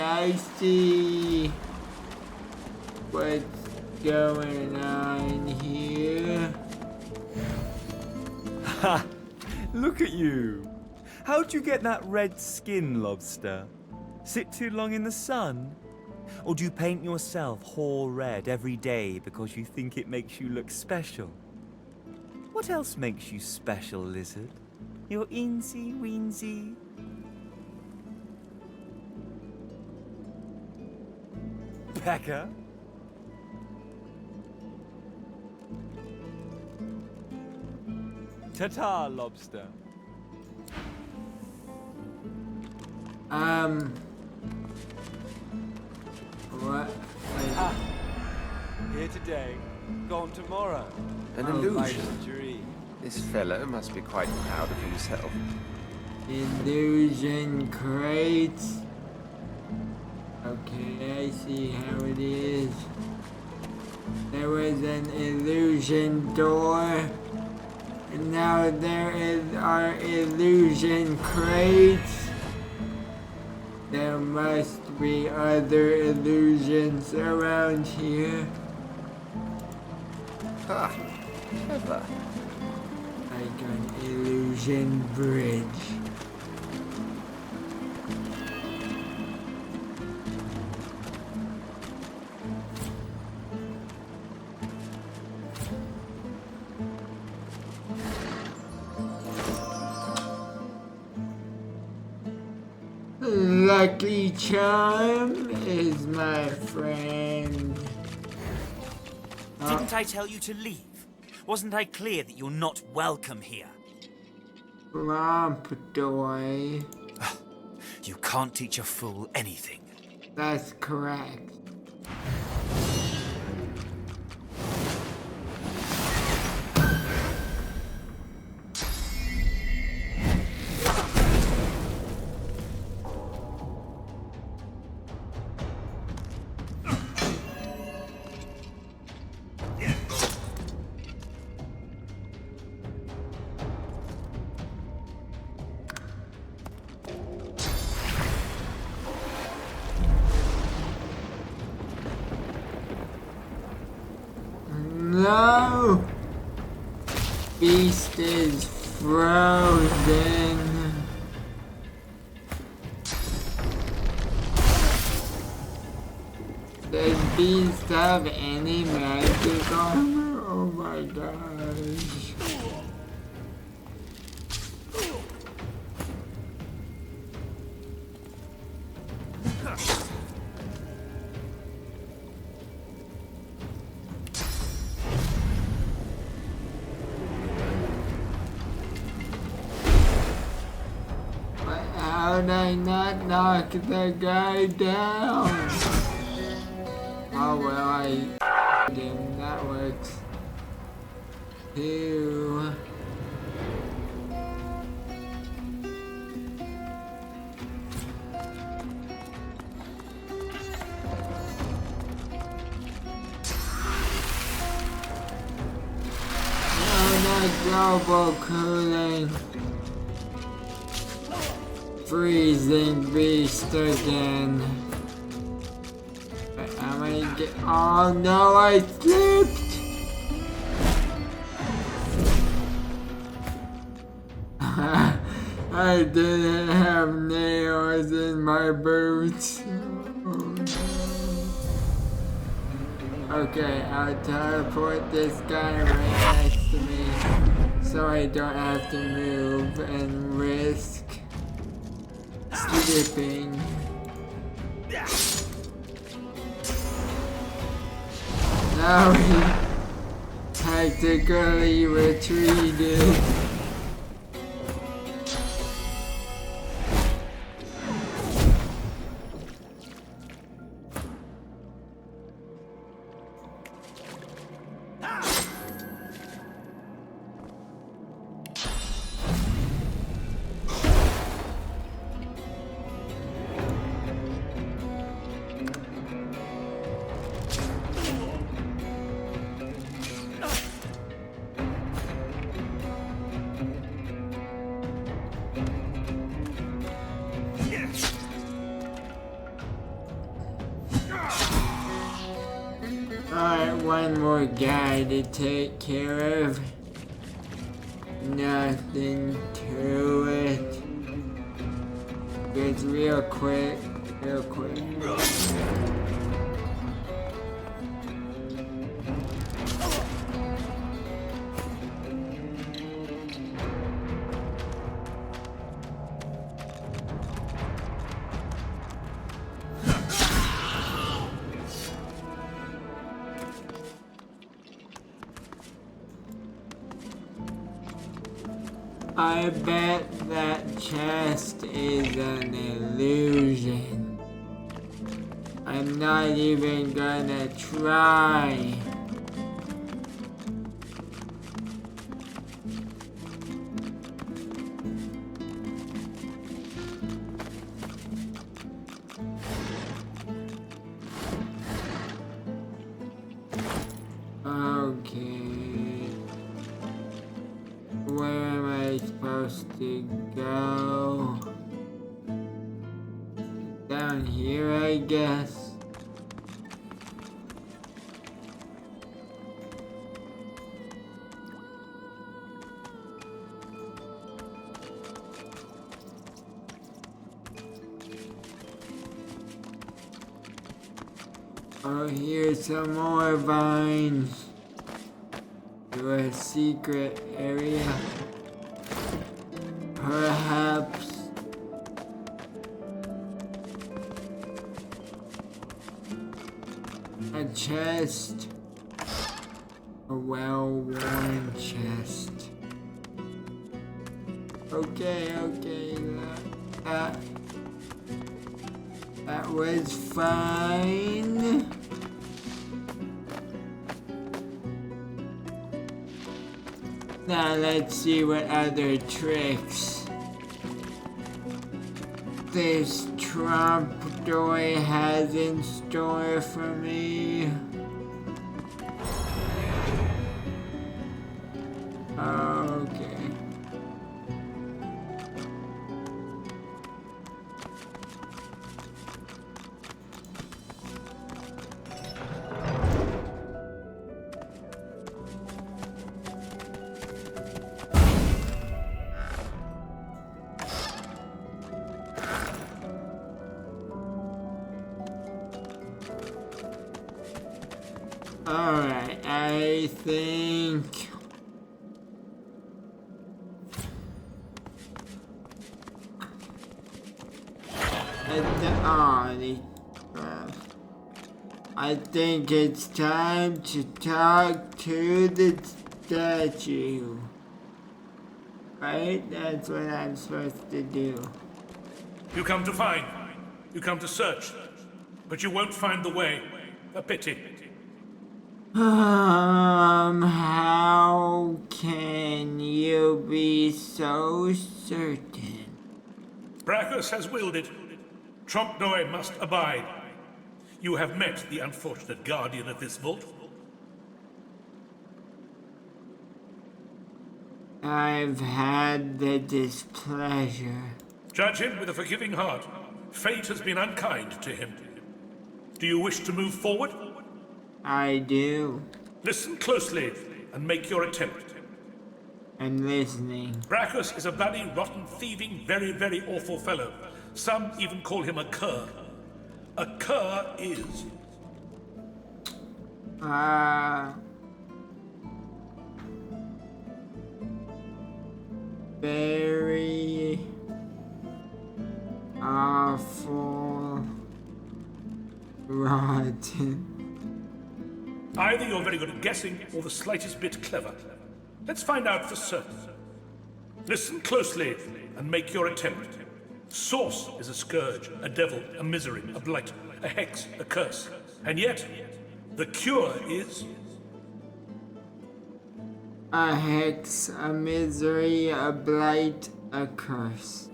I see what's going on here. Ha! Look at you! How'd you get that red skin, lobster? Sit too long in the sun? Or do you paint yourself whole red every day because you think it makes you look special? What else makes you special, lizard? You're eensy weensy. Becca? Ta-ta, lobster. What? Ah, here today, gone tomorrow. An Oh, illusion. my dream. This fellow must be quite proud of himself. Illusion crates. Okay, I see how it is. there was an illusion door. And now are illusion crates. There must be other illusions around here. Ha! Clever. Like an illusion bridge. Lucky Charm is my friend. Didn't I tell you to leave? Wasn't I clear that you're not welcome here? Rompedoy. You can't teach a fool anything. That's correct. No! Beast is frozen. Does Beast have any magic armor? Oh my gosh. How did I not knock the guy down? Oh well, I him. That works. Two. No, global cooling. Freezing beast again. But I'm gonna get. Oh no, I slipped! I didn't have nails in my boots. Okay, I'll teleport this guy right next to me so I don't have to move and risk slipping. Now he tactically retreated. Alright, one more guy to take care of. Nothing to it. It's real quick. Real quick. I bet that chest is an illusion. I'm not even gonna try. Okay. Where am I supposed to go? Down here, I guess. Oh, here's some more vines. To a secret area. Perhaps. A chest. A well-worn chest. Okay, that was fine. Now let's see what other tricks this trompedoy has in store for me. Okay. Alright, I think I think it's time to talk to the statue. Right? That's what I'm supposed to do. You come to find. You come to search. But you won't find the way. A pity. How can you be so certain? Brachus has willed it. Trompedoy must abide. You have met the unfortunate guardian of this vault. I've had the displeasure. Judge him with a forgiving heart. Fate has been unkind to him. Do you wish to move forward? I do. Listen closely and make your attempt. I'm listening. Brachus is a bloody, rotten, thieving, very, very awful fellow. Some even call him a cur. A cur is... very awful, rotten. Either you're very good at guessing or the slightest bit clever. Let's find out for certain. Listen closely and make your attempt. Source is a scourge, a devil, a misery, a blight, a hex, a curse. And yet, the cure is... A hex, a misery, a blight, a curse.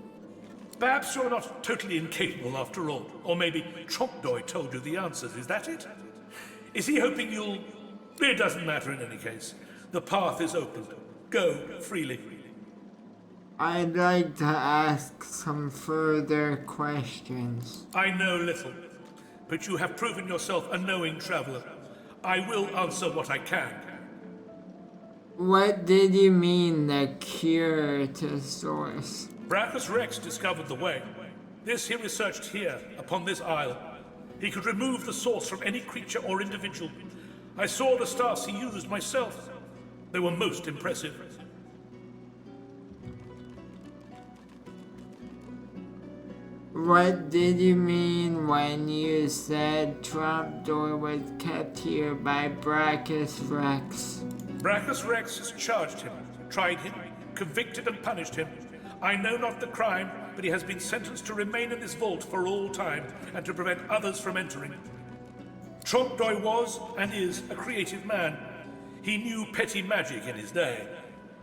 Perhaps you're not totally incapable after all. Or maybe Trompedoy told you the answers. Is that it? Is he hoping you'll... It doesn't matter in any case. The path is open. Go freely. I'd like to ask some further questions. I know little, but you have proven yourself a knowing traveler. I will answer what I can. What did you mean, the cure to Source? Brachus Rex discovered the way. This he researched here, upon this isle. He could remove the source from any creature or individual. I saw the stars he used myself. They were most impressive. What did you mean when you said Trompedoy was kept here by Brachus Rex? Brachus Rex has charged him, tried him, convicted and punished him. I know not the crime, but he has been sentenced to remain in this vault for all time and to prevent others from entering. Trompedoy was and is a creative man. He knew petty magic in his day,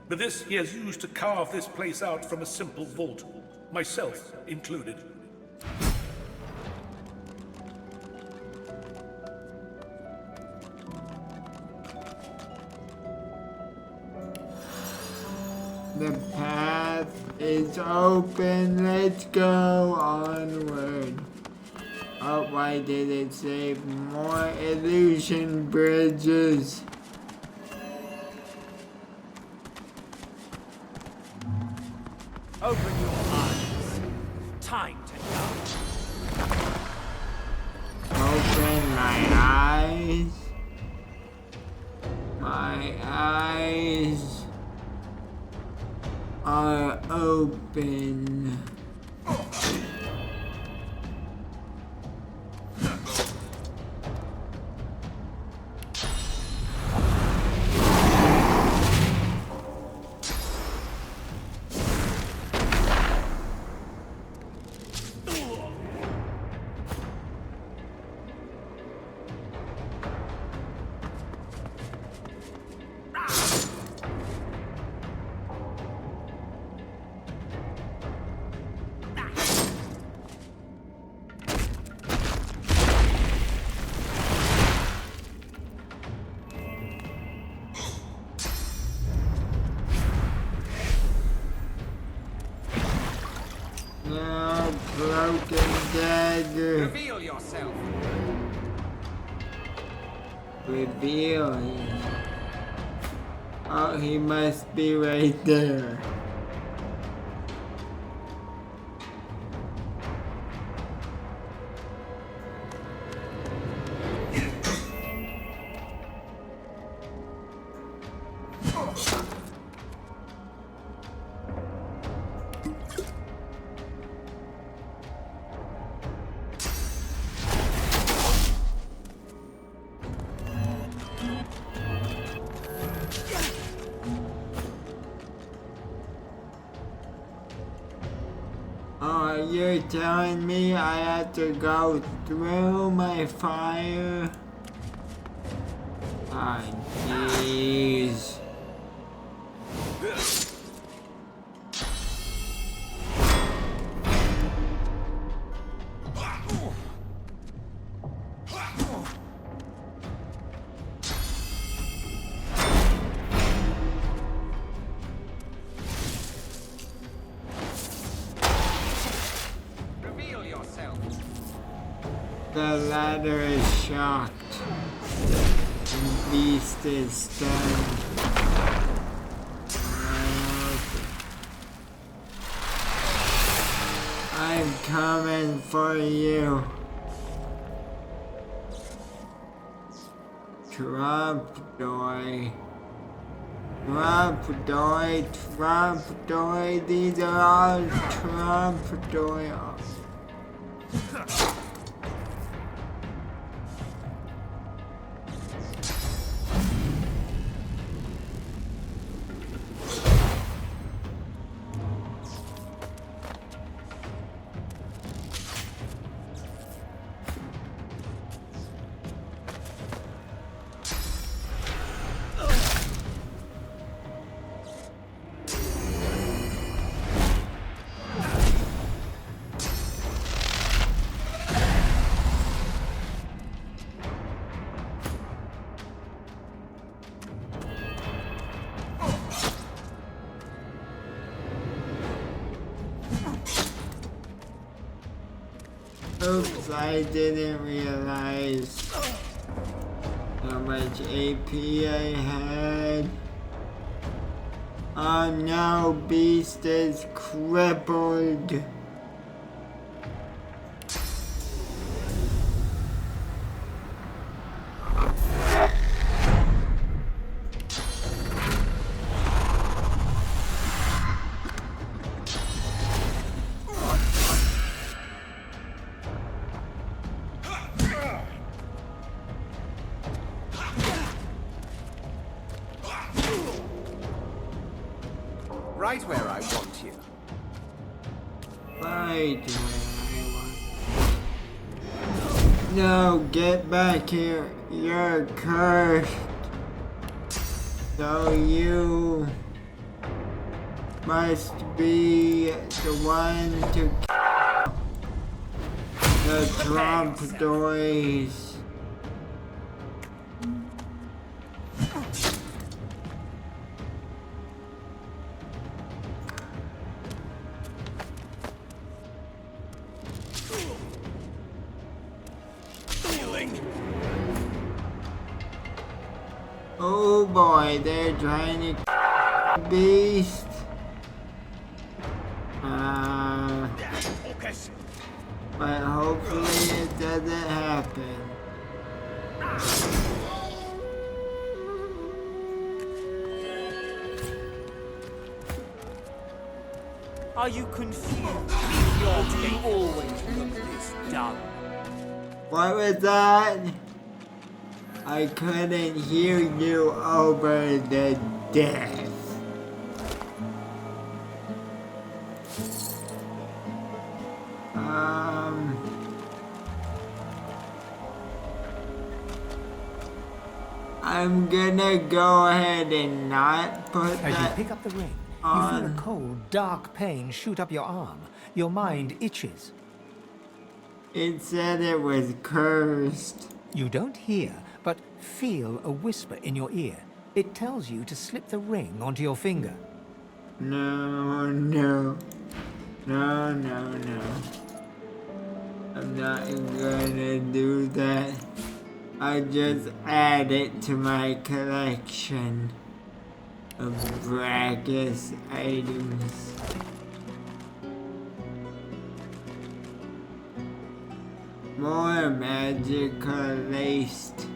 but this he has used to carve this place out from a simple vault, myself included. The path is open. Let's go onward. Oh, why did it say more illusion bridges? Open your eyes. Time to go. Open my eyes. My eyes are open. No, broken dagger. Reveal yourself. Reveal him. Oh, he must be right there. Oh, you're telling me I have to go through my fire? Ah, jeez. Reveal yourself. The ladder is shocked. The beast is stunned. I'm coming for you. Trapdoor. Trapdoor, trapdoor, these are all trapdoors. Oops, I didn't realize how much AP I had. Oh no, beast is crippled. Right where I want you. Right where I want. No, get back here. You're cursed. So you must be the one to kill the trapdoors. boy there trying to beast. But hopefully it doesn't happen. Are you confused? Or do you always look this dumb? What was that? I couldn't hear you over the death. I'm gonna go ahead and not put As you that pick up the ring, you on. feel a cold, dark pain shoot up your arm. Your mind itches. It said it was cursed. You don't hear, but feel a whisper in your ear. It tells you to slip the ring onto your finger. No. I'm not gonna do that. I just add it to my collection of Brachus items. More magical laced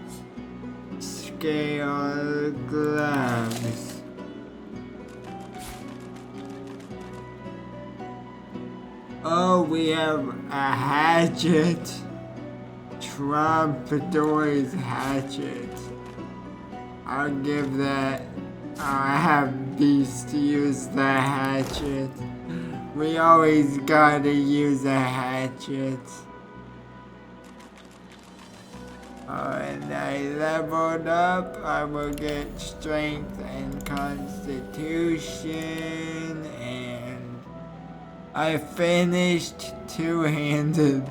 scale gloves. Oh, we have a hatchet. Trompedore's hatchet. I'll give that. I'll have Beast use the hatchet. We always gotta use a hatchet. And I leveled up. I will get strength and constitution, and I finished two-handed.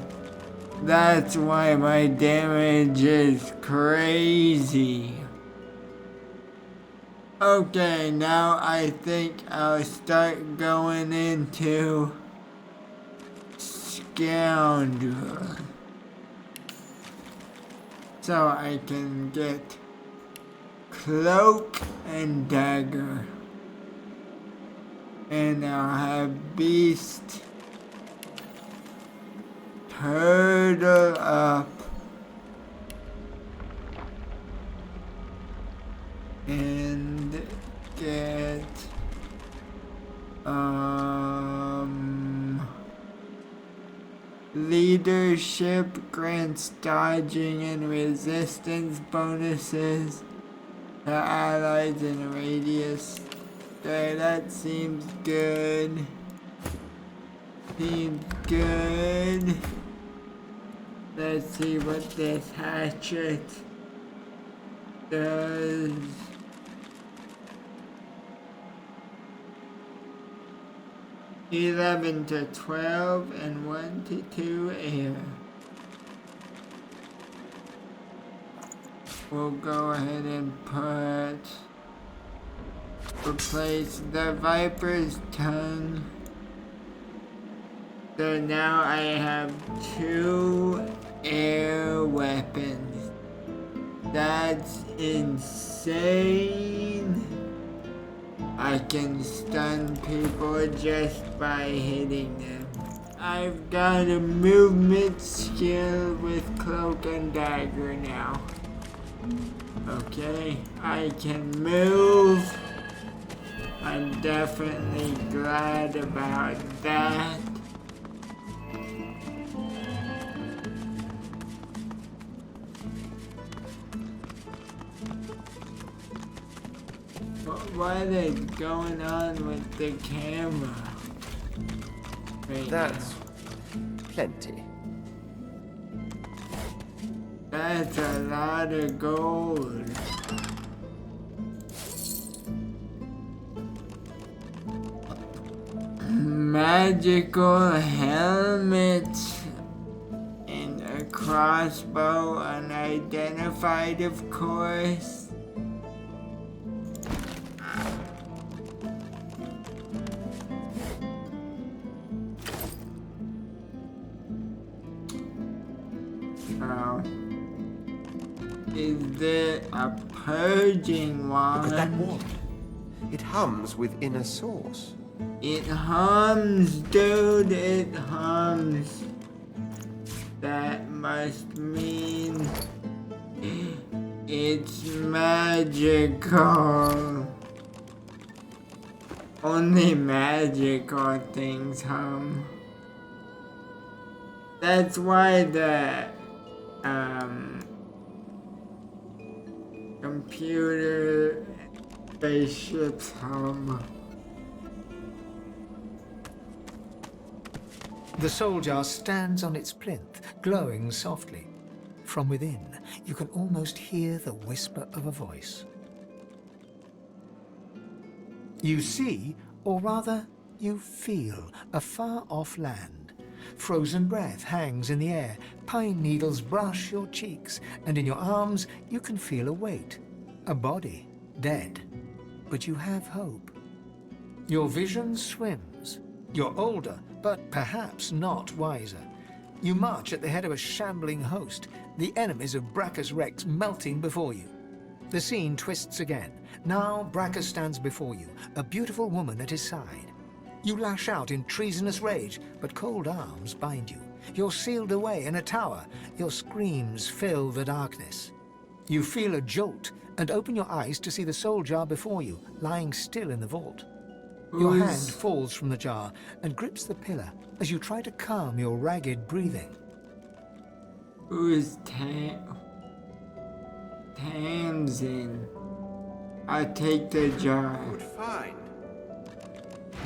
That's why my damage is crazy. Okay, now I think I'll start going into Scoundrel, so I can get Cloak and Dagger. And I'll have Beast turtle up and get leadership grants dodging and resistance bonuses to allies in a radius. Okay, that seems good. Seems good. Let's see what this hatchet does. $11 to $12 and 1 to 2 air. We'll go ahead and replace the Viper's tongue. So now I have 2 air weapons. That's insane. I can stun people just by hitting them. I've got a movement skill with Cloak and Dagger now. Okay, I can move. I'm definitely glad about that. What is going on with the camera? That's plenty. That's a lot of gold. Magical helmet and a crossbow, unidentified, of course. Is there a purging one. Look at that wall. It hums with inner source. It hums, dude, it hums. That must mean it's magical. Only magical things hum. That's why the computer spaceships hum. The soul jar stands on its plinth, glowing softly. From within, you can almost hear the whisper of a voice. You see, or rather, you feel, a far-off land. Frozen breath hangs in the air, pine needles brush your cheeks, and in your arms you can feel a weight. A body, dead. But you have hope. Your vision swims. You're older, but perhaps not wiser. You march at the head of a shambling host, the enemies of Brachus Rex melting before you. The scene twists again. Now Brachus stands before you, a beautiful woman at his side. You lash out in treasonous rage, but cold arms bind you. You're sealed away in a tower. Your screams fill the darkness. You feel a jolt and open your eyes to see the soul jar before you, lying still in the vault. Your hand falls from the jar and grips the pillar as you try to calm your ragged breathing. Who's Tamsin? I'll take the jar. Good find.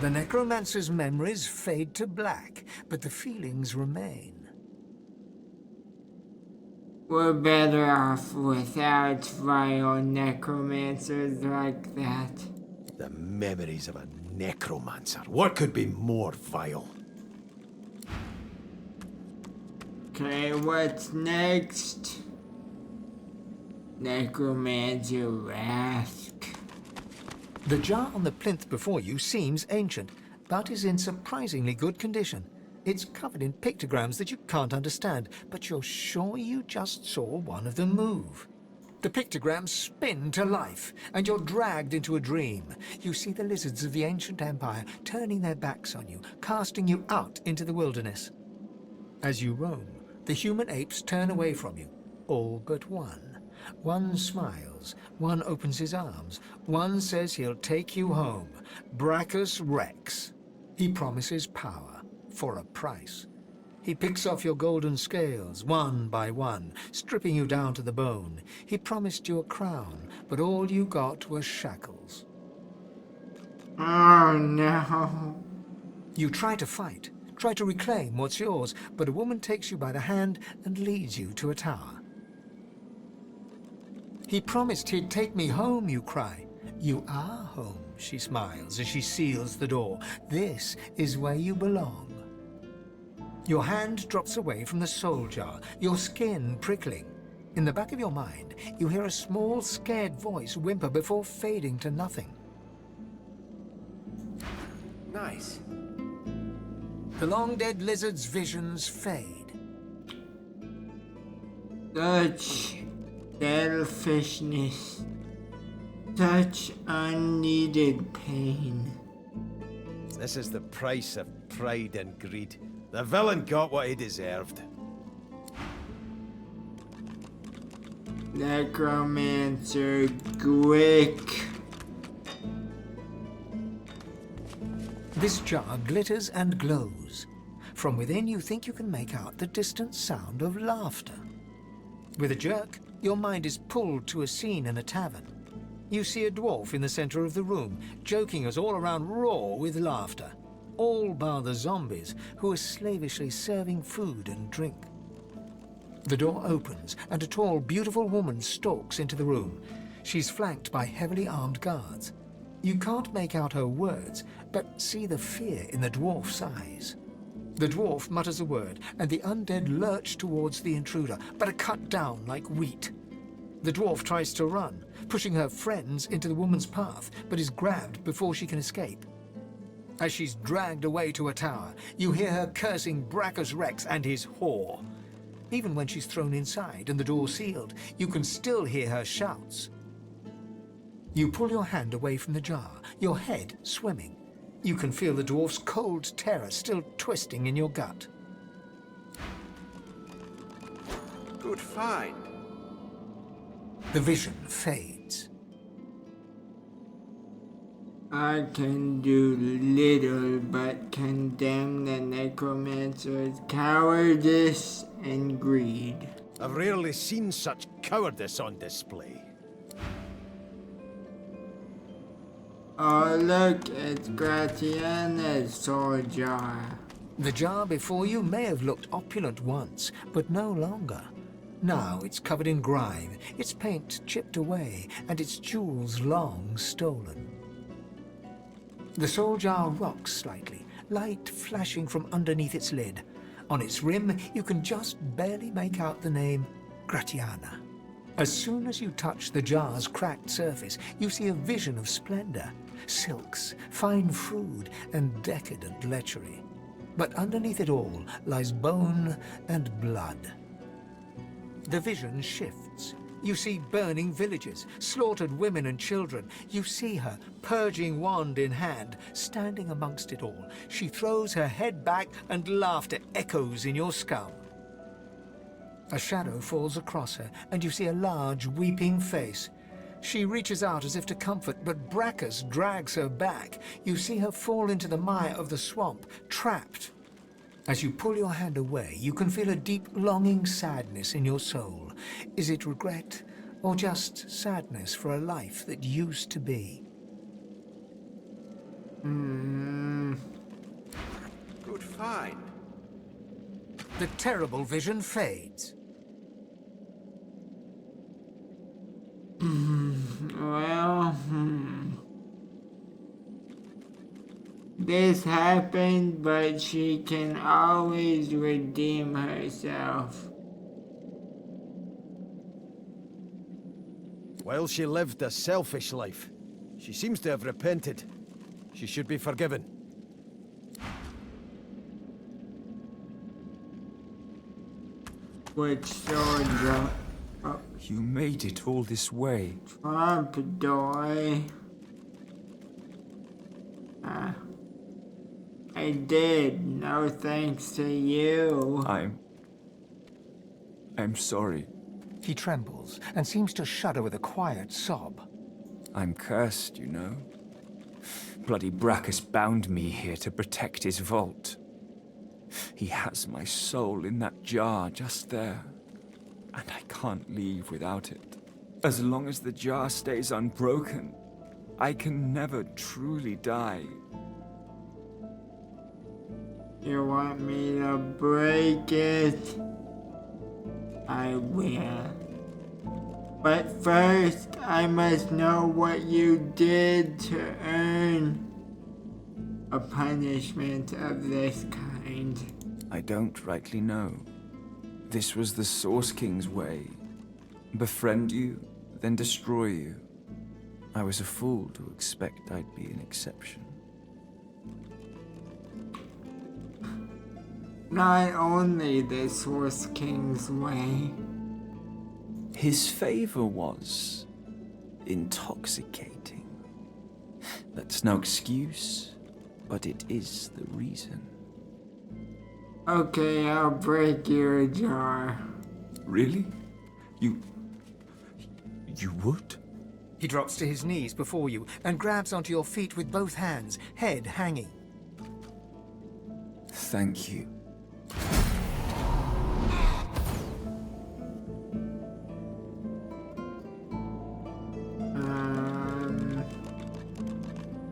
The necromancer's memories fade to black, but the feelings remain. We're better off without vile necromancers like that. The memories of a necromancer. What could be more vile? Okay, what's next? Necromancer Rask. The jar on the plinth before you seems ancient, but is in surprisingly good condition. It's covered in pictograms that you can't understand, but you're sure you just saw one of them move. The pictograms spin to life, and you're dragged into a dream. You see the lizards of the ancient empire turning their backs on you, casting you out into the wilderness. As you roam, the human apes turn away from you, all but one. One smiles, one opens his arms, one says he'll take you home. Brachus Rex. He promises power, for a price. He picks off your golden scales, one by one, stripping you down to the bone. He promised you a crown, but all you got were shackles. Oh no. You try to fight, try to reclaim what's yours, but a woman takes you by the hand and leads you to a tower. He promised he'd take me home, you cry. You are home, she smiles as she seals the door. This is where you belong. Your hand drops away from the soul jar, your skin prickling. In the back of your mind, you hear a small, scared voice whimper before fading to nothing. Nice. The long-dead lizard's visions fade. Such selfishness. Such unneeded pain. This is the price of pride and greed. The villain got what he deserved. Necromancer Gwick. This jar glitters and glows. From within, you think you can make out the distant sound of laughter. With a jerk, your mind is pulled to a scene in a tavern. You see a dwarf in the center of the room, joking us all around roar with laughter. All bar the zombies, who are slavishly serving food and drink. The door opens, and a tall, beautiful woman stalks into the room. She's flanked by heavily armed guards. You can't make out her words, but see the fear in the dwarf's eyes. The dwarf mutters a word, and the undead lurch towards the intruder, but are cut down like wheat. The dwarf tries to run, pushing her friends into the woman's path, but is grabbed before she can escape. As she's dragged away to a tower, you hear her cursing Brachus Rex and his whore. Even when she's thrown inside and the door sealed, you can still hear her shouts. You pull your hand away from the jar, your head swimming. You can feel the dwarf's cold terror still twisting in your gut. Good find. The vision fades. I can do little but condemn the necromancer's cowardice and greed. I've rarely seen such cowardice on display. Oh look, it's Gratiana's soul jar. The jar before you may have looked opulent once, but no longer. Now it's covered in grime, its paint chipped away, and its jewels long stolen. The soul jar rocks slightly, light flashing from underneath its lid. On its rim, you can just barely make out the name Gratiana. As soon as you touch the jar's cracked surface, you see a vision of splendor, silks, fine food, and decadent lechery. But underneath it all lies bone and blood. The vision shifts. You see burning villages, slaughtered women and children. You see her, purging wand in hand, standing amongst it all. She throws her head back and laughter echoes in your skull. A shadow falls across her, and you see a large, weeping face. She reaches out as if to comfort, but Brachus drags her back. You see her fall into the mire of the swamp, trapped. As you pull your hand away, you can feel a deep, longing sadness in your soul. Is it regret, or just sadness for a life that used to be? Good find. The terrible vision fades. Well, This happened, but she can always redeem herself. Well, she lived a selfish life. She seems to have repented. She should be forgiven. Which soldier? Oh. You made it all this way. Trumpedoy. I did, no thanks to you. I'm sorry. He trembles and seems to shudder with a quiet sob. I'm cursed, you know. Bloody Brachus bound me here to protect his vault. He has my soul in that jar just there, and I can't leave without it. As long as the jar stays unbroken, I can never truly die. You want me to break it? I will. But first, I must know what you did to earn a punishment of this kind. I don't rightly know. This was the Source King's way. Befriend you, then destroy you. I was a fool to expect I'd be an exception. Not only the Source King's way. His favor was intoxicating. That's no excuse, but it is the reason. Okay, I'll break your jar. Really? You would? He drops to his knees before you and grabs onto your feet with both hands, head hanging. Thank you.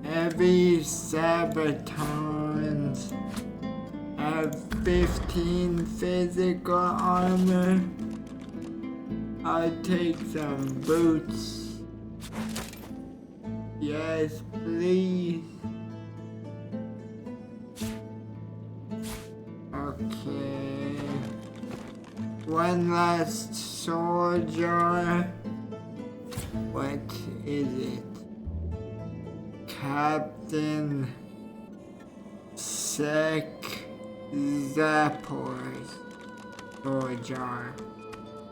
Heavy sabatons have 15 physical armor. I'll take some boots. Yes, please. Okay. One last soul jar. What is it? Captain Sek Zappor's soul jar.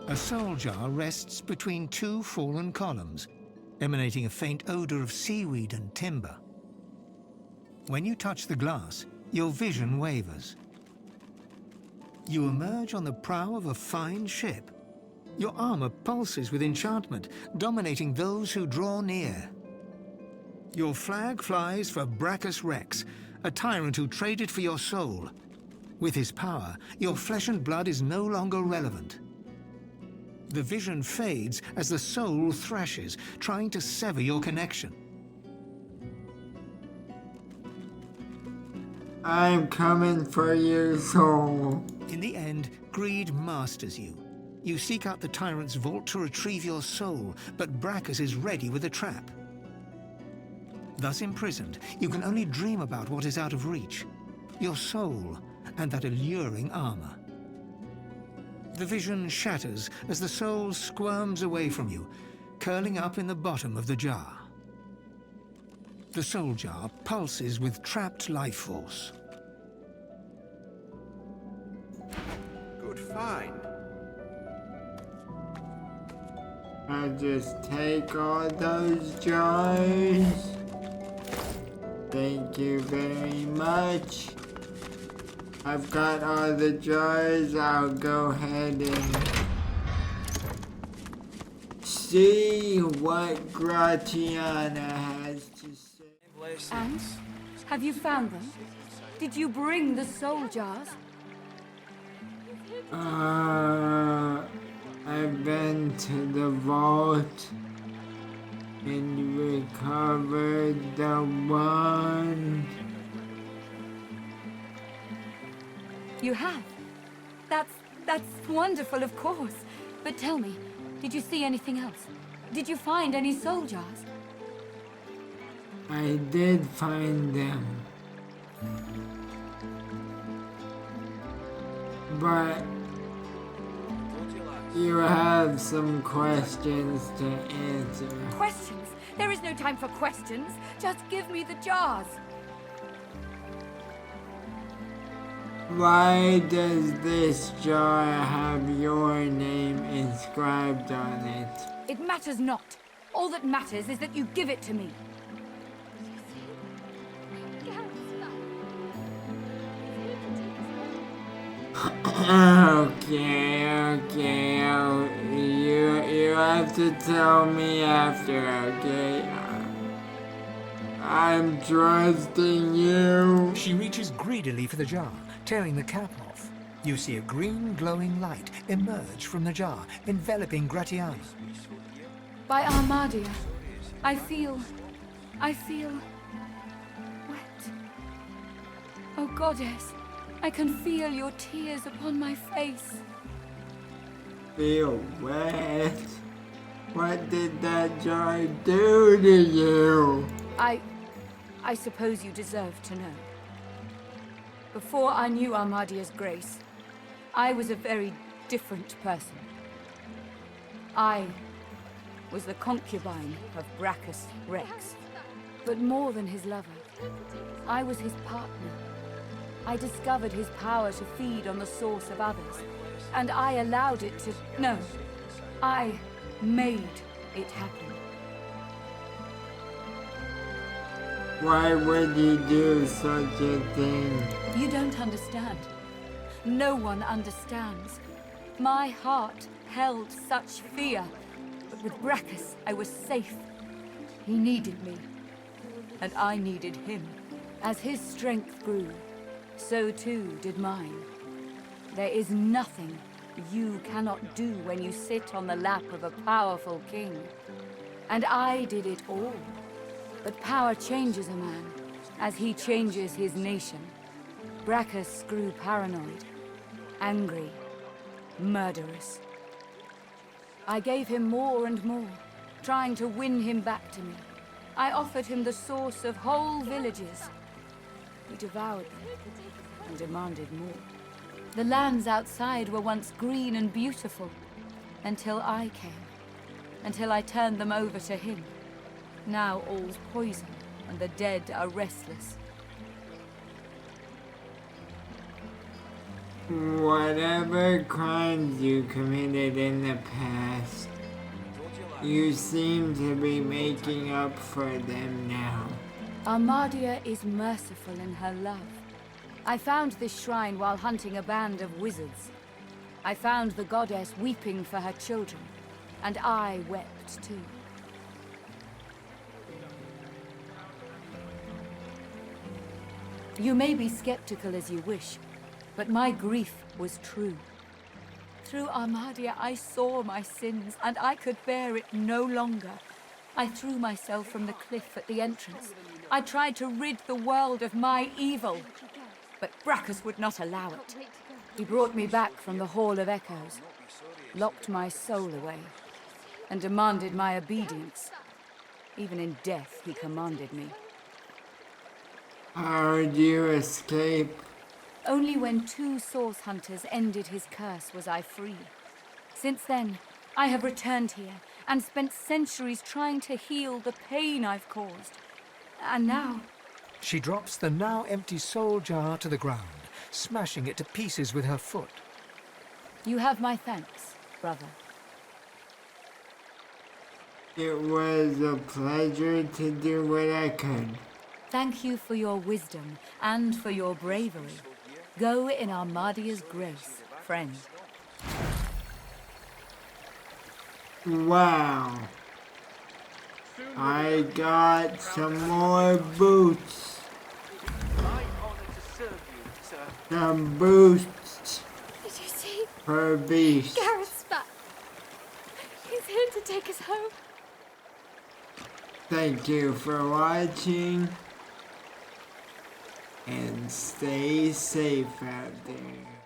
A soul jar rests between two fallen columns. emanating a faint odor of seaweed and timber. When you touch the glass, your vision wavers. You emerge on the prow of a fine ship. Your armor pulses with enchantment, dominating those who draw near. Your flag flies for Brachus Rex, a tyrant who traded for your soul. With his power, your flesh and blood is no longer relevant. The vision fades as the soul thrashes, trying to sever your connection. I'm coming for you, soul. In the end, greed masters you. You seek out the tyrant's vault to retrieve your soul, but Brachus is ready with a trap. Thus imprisoned, you can only dream about what is out of reach. Your soul and that alluring armor. The vision shatters as the soul squirms away from you, curling up in the bottom of the jar. The soul jar pulses with trapped life force. Good find. I'll just take all those jars. Thank you very much. I've got all the jars. I'll go ahead and see what Gratiana has to say. And? Have you found them? Did you bring the soul jars? I've been to the vault and recovered the wand. You have? That's wonderful, of course. But tell me, did you see anything else? Did you find any soul jars? I did find them. But you have some questions to answer. Questions? There is no time for questions. Just give me the jars. Why does this jar have your name inscribed on it? It matters not. All that matters is that you give it to me. Okay. You have to tell me after, okay? I'm trusting you. She reaches greedily for the jar, tearing the cap off. You see a green glowing light emerge from the jar, enveloping Gratiana. By Armadia, I feel wet. Oh, goddess, I can feel your tears upon my face. Feel wet? What did that jar do to you? I suppose you deserve to know. Before I knew Armadia's grace, I was a very different person. I was the concubine of Brachus Rex. But more than his lover, I was his partner. I discovered his power to feed on the source of others, and I allowed it to... No, I made it happen. Why would you do such a thing? You don't understand. No one understands. My heart held such fear, but with Brachus, I was safe. He needed me, and I needed him. As his strength grew, so too did mine. There is nothing you cannot do when you sit on the lap of a powerful king. And I did it all. But power changes a man, as he changes his nation. Brachus grew paranoid, angry, murderous. I gave him more and more, trying to win him back to me. I offered him the source of whole villages. He devoured them and demanded more. The lands outside were once green and beautiful, until I came, until I turned them over to him. Now all's poison, and the dead are restless. Whatever crimes you committed in the past, You seem to be making up for them now. Armadia is merciful in her love. I found this shrine while hunting a band of wizards. I found the goddess weeping for her children, and I wept too. You may be skeptical as you wish, but my grief was true. Through Armadia, I saw my sins, and I could bear it no longer. I threw myself from the cliff at the entrance. I tried to rid the world of my evil, but Brachus would not allow it. He brought me back from the Hall of Echoes, locked my soul away, and demanded my obedience. Even in death, he commanded me. How did you escape? Only when 2 source hunters ended his curse was I free. Since then, I have returned here and spent centuries trying to heal the pain I've caused. And now... She drops the now empty soul jar to the ground, smashing it to pieces with her foot. You have my thanks, brother. It was a pleasure to do what I could. Thank you for your wisdom and for your bravery. Go in Armadia's grace, friend. Wow. I got some more boots. Some boots. Did you see? Per beast. Garrett's back. He's here to take us home. Thank you for watching. And stay safe out there.